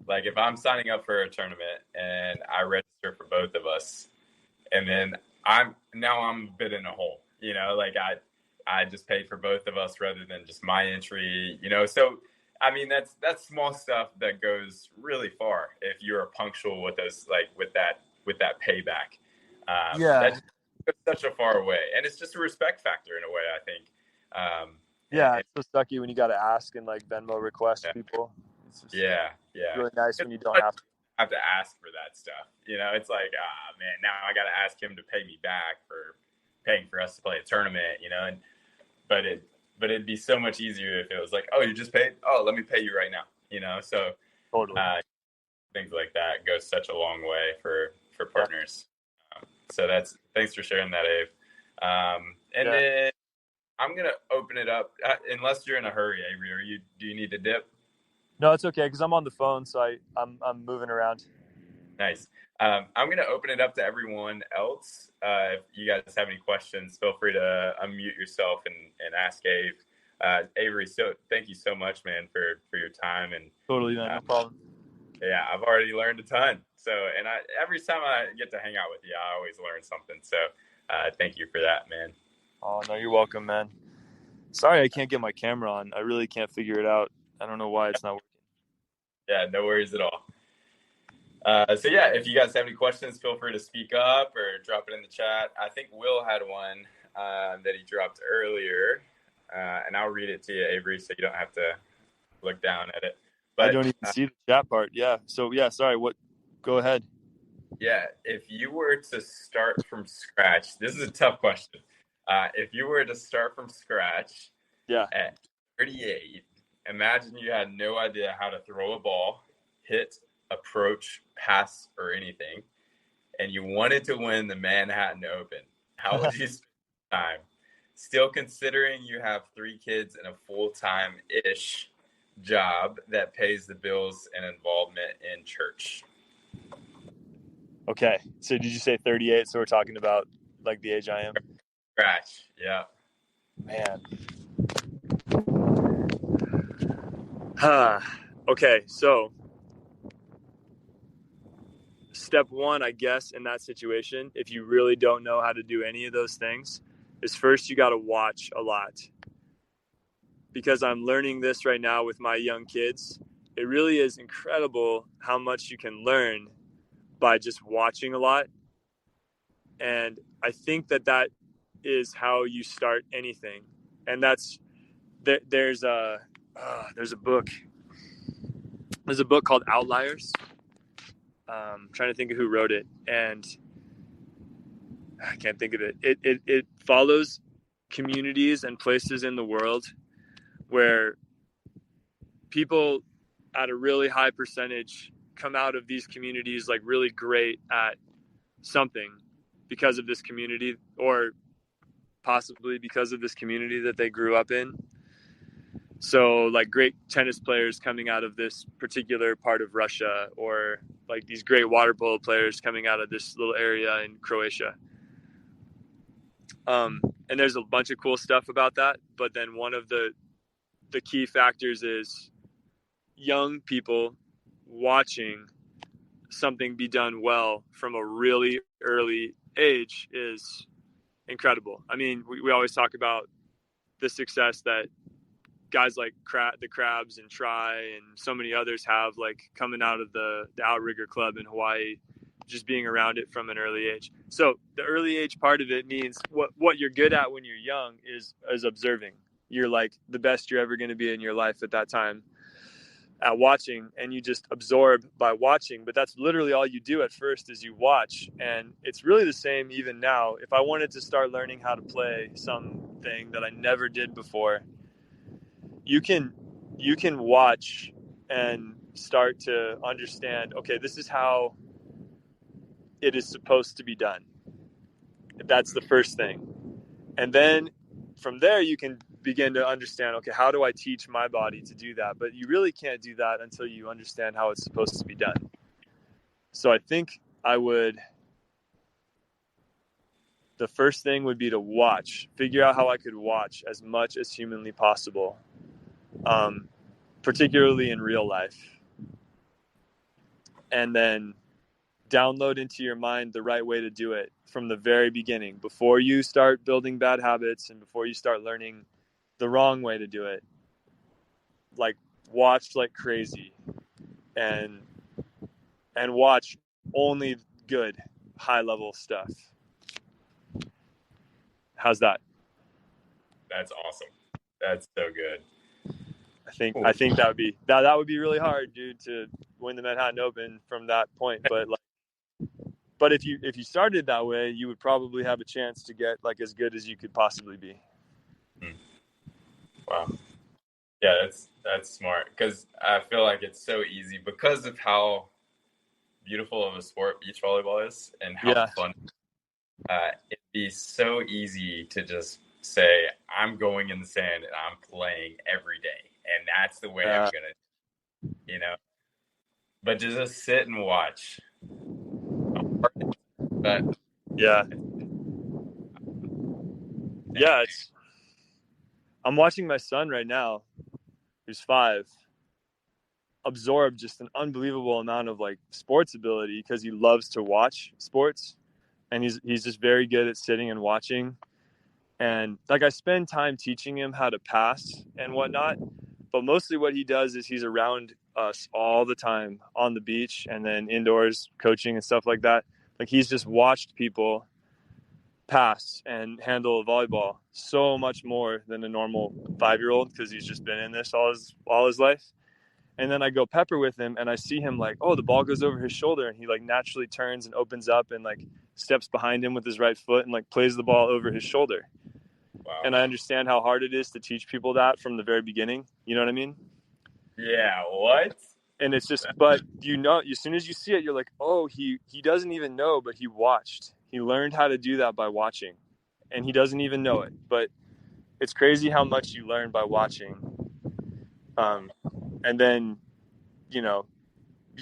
Like if I'm signing up for a tournament and I register for both of us, and then I'm a bit in a hole, like I just paid for both of us rather than just my entry, so that's small stuff that goes really far if you're punctual with us, like with that payback. That's such a far away, and it's just a respect factor in a way, I think. It's so sucky when you got to ask and like Venmo request people. It's just really nice when you don't have to ask for that stuff. It's like, man, now I got to ask him to pay me back for paying for us to play a tournament, but it'd be so much easier if it was like, oh, you just paid? Oh, let me pay you right now, so totally. Things like that go such a long way for partners. So thanks for sharing that, Abe. Then I'm going to open it up unless you're in a hurry, Avery. Do you need to dip? No, it's okay, because I'm on the phone, so I'm moving around. Nice. I'm going to open it up to everyone else. If you guys have any questions, feel free to unmute yourself and ask Abe. Avery, so thank you so much, man, for your time. And totally, man, no problem. Yeah, I've already learned a ton. So, and every time I get to hang out with you, I always learn something. So thank you for that, man. Oh, no, you're welcome, man. Sorry I can't get my camera on. I really can't figure it out. I don't know why it's not working. Yeah, no worries at all. So if you guys have any questions, feel free to speak up or drop it in the chat. I think Will had one that he dropped earlier, and I'll read it to you, Avery, so you don't have to look down at it. But I don't even see the chat part. Yeah. So sorry. Go ahead. Yeah. If you were to start from scratch, this is a tough question. If you were to start from scratch at 38, imagine you had no idea how to throw a ball, hit, approach, pass, or anything. and you wanted to win the Manhattan Open, how would you spend time? Still considering you have 3 kids and a full-time-ish job that pays the bills and involvement in church. Okay. So did you say 38? So we're talking about like the age I am? Scratch. Yeah. Man. Okay. So step one, I guess, in that situation, if you really don't know how to do any of those things, is first you got to watch a lot. Because I'm learning this right now with my young kids. It really is incredible how much you can learn by just watching a lot. And I think that is how you start anything. And there's a book. There's a book called Outliers. I'm trying to think of who wrote it, and I can't think of it. It follows communities and places in the world where people at a really high percentage come out of these communities like really great at something because of this community, or possibly because of this community that they grew up in. So like great tennis players coming out of this particular part of Russia, or like these great water polo players coming out of this little area in Croatia. And there's a bunch of cool stuff about that. But then one of the key factors is young people watching something be done well from a really early age is incredible. I mean, we always talk about the success that guys like the Crabs and Try and so many others have, like coming out of the Outrigger Club in Hawaii, just being around it from an early age. So the early age part of it means what you're good at when you're young is observing. You're like the best you're ever going to be in your life at that time at watching, and you just absorb by watching. But that's literally all you do at first is you watch. And it's really the same even now. If I wanted to start learning how to play something that I never did before, you can watch and start to understand, okay, this is how it is supposed to be done. That's the first thing. And then from there, you can begin to understand, okay, how do I teach my body to do that? But you really can't do that until you understand how it's supposed to be done. So I think the first thing would be to watch, figure out how I could watch as much as humanly possible, particularly in real life. And then download into your mind the right way to do it from the very beginning, before you start building bad habits and before you start learning the wrong way to do it. Like watch like crazy and watch only good high level stuff. How's that? That's awesome. That's so good. I think that would be really hard, dude, to win the Manhattan Open from that point. But if you started that way, you would probably have a chance to get like as good as you could possibly be. Wow. Yeah, that's smart, because I feel like it's so easy because of how beautiful of a sport beach volleyball is and how fun. It'd be so easy to just say, I'm going in the sand and I'm playing every day, and that's the way I'm gonna, But to just sit and watch. But I'm watching my son right now, who's 5, absorb just an unbelievable amount of like sports ability because he loves to watch sports, and he's just very good at sitting and watching. And like I spend time teaching him how to pass and whatnot, but mostly what he does is he's around us all the time on the beach and then indoors coaching and stuff like that. Like he's just watched people pass and handle a volleyball so much more than a normal 5-year-old, because he's just been in this all his life. And then I go pepper with him and I see him like, oh, the ball goes over his shoulder, and he like naturally turns and opens up and like steps behind him with his right foot and like plays the ball over his shoulder. Wow. And I understand how hard it is to teach people that from the very beginning. You know what I mean? Yeah. What? And it's just, but as soon as you see it, you're like, oh, he doesn't even know, but he watched. He learned how to do that by watching, and he doesn't even know it. But it's crazy how much you learn by watching. And then, you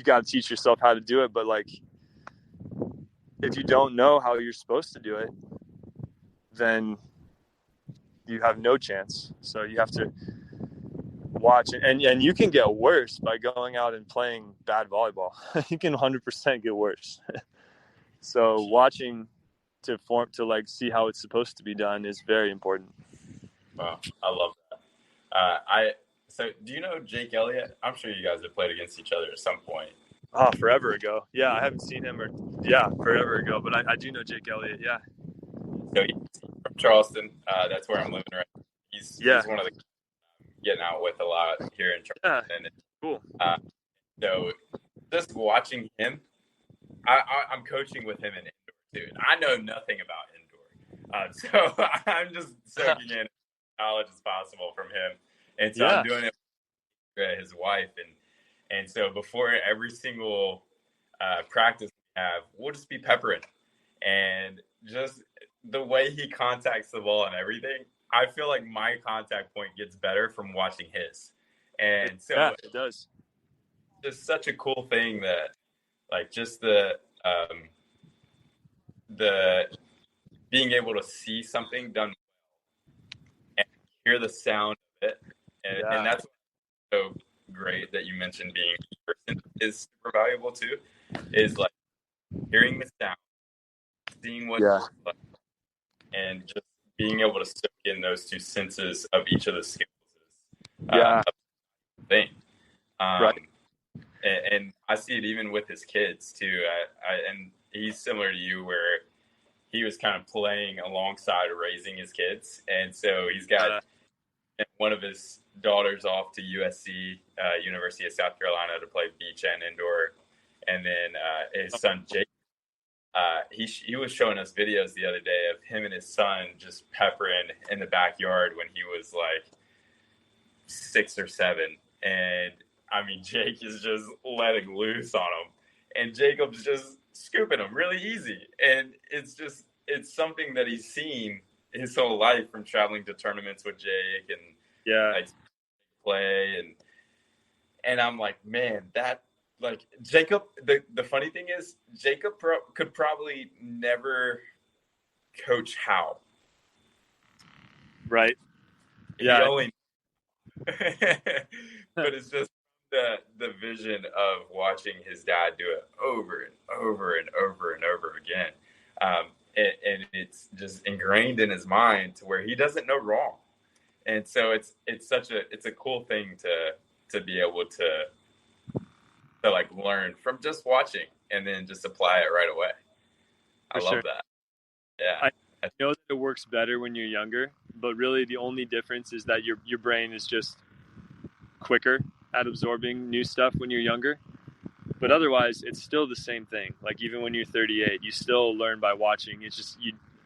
got to teach yourself how to do it. But like, if you don't know how you're supposed to do it, then you have no chance. So you have to watch it. And you can get worse by going out and playing bad volleyball. You can 100% get worse. So watching to like see how it's supposed to be done is very important. Wow, I love that. So do you know Jake Elliott? I'm sure you guys have played against each other at some point. Oh, forever ago. Yeah, I haven't seen him forever ago, but I do know Jake Elliott. Yeah. So he's from Charleston. That's where I'm living right now. He's one of the getting out with a lot here in Charleston. Yeah, cool. So just watching him, I'm coaching with him in indoor too. I know nothing about indoor, so I'm just soaking in as knowledge as possible from him. And so I'm doing it with his wife, and so before every single practice we have, we'll just be peppering, and just the way he contacts the ball and everything, I feel like my contact point gets better from watching his. And so it does. Just such a cool thing that, like, just the being able to see something done and hear the sound of it, and that's so great that you mentioned being a person is super valuable too. Is like hearing the sound, seeing what it's like, and just being able to soak in those two senses of each of the skills is a thing. Right. And I see it even with his kids too. And he's similar to you, where he was kind of playing alongside raising his kids, and so he's got one of his daughters off to USC, University of South Carolina, to play beach and indoor, and then his son Jake. He was showing us videos the other day of him and his son just peppering in the backyard when he was like 6 or 7, and I mean, Jake is just letting loose on him, and Jacob's just scooping him really easy. And it's something that he's seen his whole life from traveling to tournaments with Jake and like play. And I'm like, man, that, like, Jacob, the funny thing is Jacob could probably never coach how. Right. Yeah. But it's just the vision of watching his dad do it over and over and over and over again. And it's just ingrained in his mind to where he doesn't know wrong. And so it's a cool thing to be able to like learn from just watching and then just apply it right away. I love that. Yeah. I know that it works better when you're younger, but really the only difference is that your brain is just quicker at absorbing new stuff when you're younger. But otherwise, it's still the same thing. Like, even when you're 38, you still learn by watching. It's just,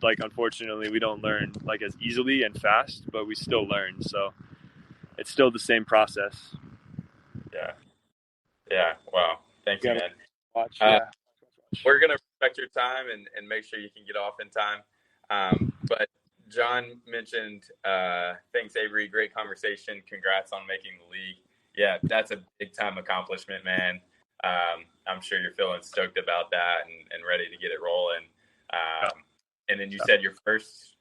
unfortunately, we don't learn like as easily and fast, but we still learn. So it's still the same process. Yeah. Wow. Thank you, man. Watch. We're going to respect your time and make sure you can get off in time. But John mentioned, thanks, Avery. Great conversation. Congrats on making the league. Yeah, that's a big time accomplishment, man. I'm sure you're feeling stoked about that and ready to get it rolling. And then you said your first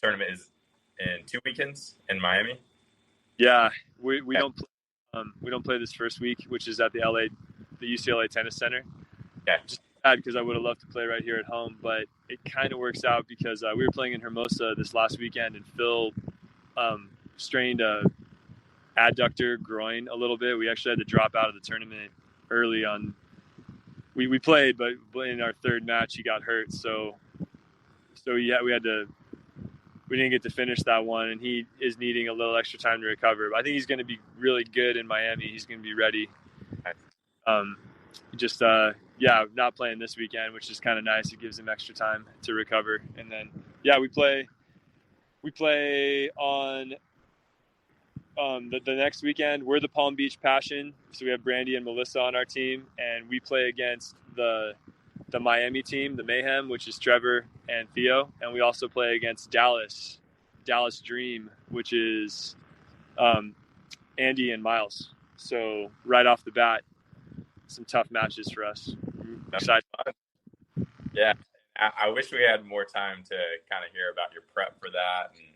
tournament is in 2 weekends in Miami. Yeah, we don't play this first week, which is at the UCLA Tennis Center. Yeah, just sad because I would have loved to play right here at home, but it kind of works out because we were playing in Hermosa this last weekend, and Phil strained a adductor groin a little bit. We actually had to drop out of the tournament early on. We played, but in our third match he got hurt, so yeah, we didn't get to finish that one, and he is needing a little extra time to recover. But I think he's going to be really good in Miami. He's going to be ready. Not playing this weekend, which is kind of nice. It gives him extra time to recover. And then we play on the next weekend, we're the Palm Beach Passion. So we have Brandy and Melissa on our team, and we play against the Miami team, the Mayhem, which is Trevor and Theo. And we also play against Dallas Dream, which is Andy and Miles. So right off the bat, some tough matches for us. Excited. Yeah. I wish we had more time to kind of hear about your prep for that. And,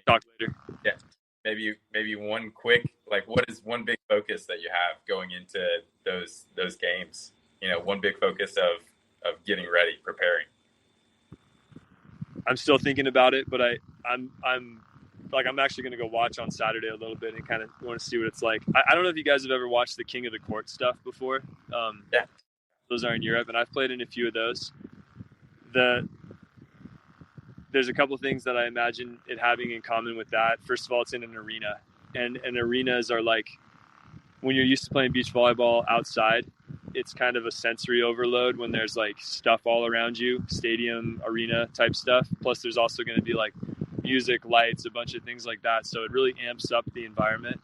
talk later. Yeah. Maybe one quick, like, what is one big focus that you have going into those games? You know, one big focus of getting ready, preparing. I'm still thinking about it, but I'm actually going to go watch on Saturday a little bit and kind of want to see what it's like. I don't know if you guys have ever watched the King of the Court stuff before. Yeah. Those are in Europe, and I've played in a few of those. There's a couple of things that I imagine it having in common with that. First of all, it's in an arena, and arenas are like, when you're used to playing beach volleyball outside, it's kind of a sensory overload when there's like stuff all around you, stadium, arena type stuff. Plus there's also going to be like music, lights, a bunch of things like that. So it really amps up the environment.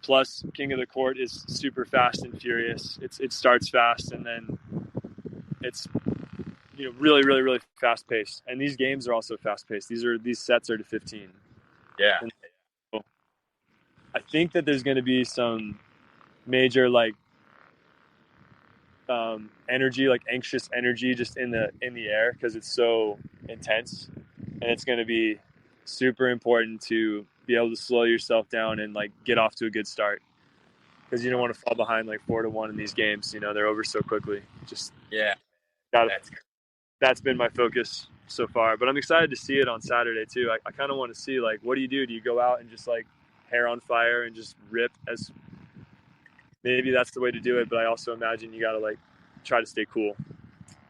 Plus King of the Court is super fast and furious. It starts fast, and then it's, you know, really, really, really fast paced. And these games are also fast paced. These sets are to 15. Yeah. And so I think that there's going to be some major like energy, like anxious energy, just in the air, because it's so intense, and it's going to be super important to be able to slow yourself down and like get off to a good start, because you don't want to fall behind like 4-1 in these games. You know, they're over so quickly. Just that's been my focus so far, but I'm excited to see it on Saturday too. I kind of want to see, like, what do? Do you go out and just like hair on fire and just rip? As maybe that's the way to do it, but I also imagine you got to like try to stay cool.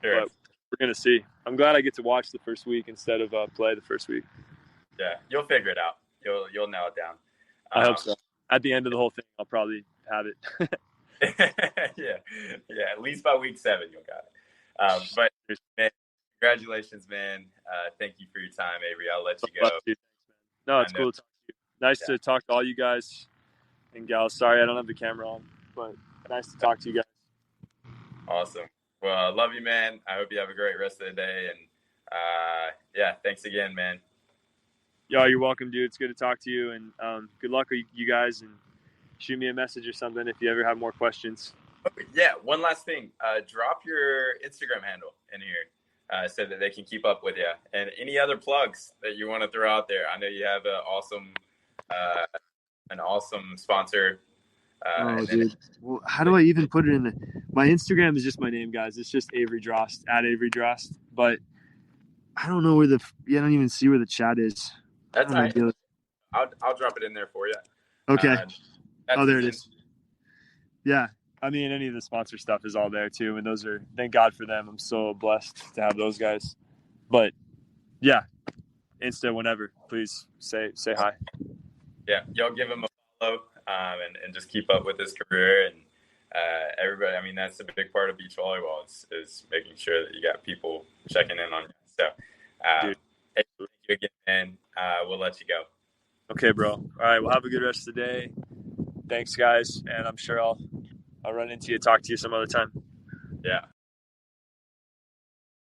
Sure. But we're gonna see. I'm glad I get to watch the first week instead of play the first week. Yeah, you'll figure it out. You'll nail it down. I hope so. At the end of the whole thing, I'll probably have it. yeah. At least by week 7, you'll got it. But man, congratulations, man. Thank you for your time, Avery. I'll let you go. No, it's cool to talk to you. Nice to talk to all you guys and gals. Sorry, I don't have the camera on, but nice to talk to you guys. Awesome. Well, I love you, man. I hope you have a great rest of the day. And thanks again, man. Yo, you're welcome, dude. It's good to talk to you, and good luck with you guys, and shoot me a message or something if you ever have more questions. Yeah, one last thing. Drop your Instagram handle in here so that they can keep up with you. And any other plugs that you want to throw out there. I know you have an awesome sponsor. Dude. Well, how do I even put it in my Instagram is just my name, guys. It's just Avery Drost, at Avery Drost. But I don't know where I don't even see where the chat is. That's all right. I'll drop it in there for you. Okay. There it is. Yeah. I mean, any of the sponsor stuff is all there too. And those are, thank God for them. I'm so blessed to have those guys. But yeah, Insta, whenever, please say hi. Yeah. Y'all give him a follow and just keep up with his career. And everybody, I mean, that's a big part of beach volleyball is making sure that you got people checking in on you. So, Dude. Thank you again, man. We'll let you go. Okay, bro. All right. Well, have a good rest of the day. Thanks, guys. And I'm sure I'll run into you, talk to you some other time. Yeah.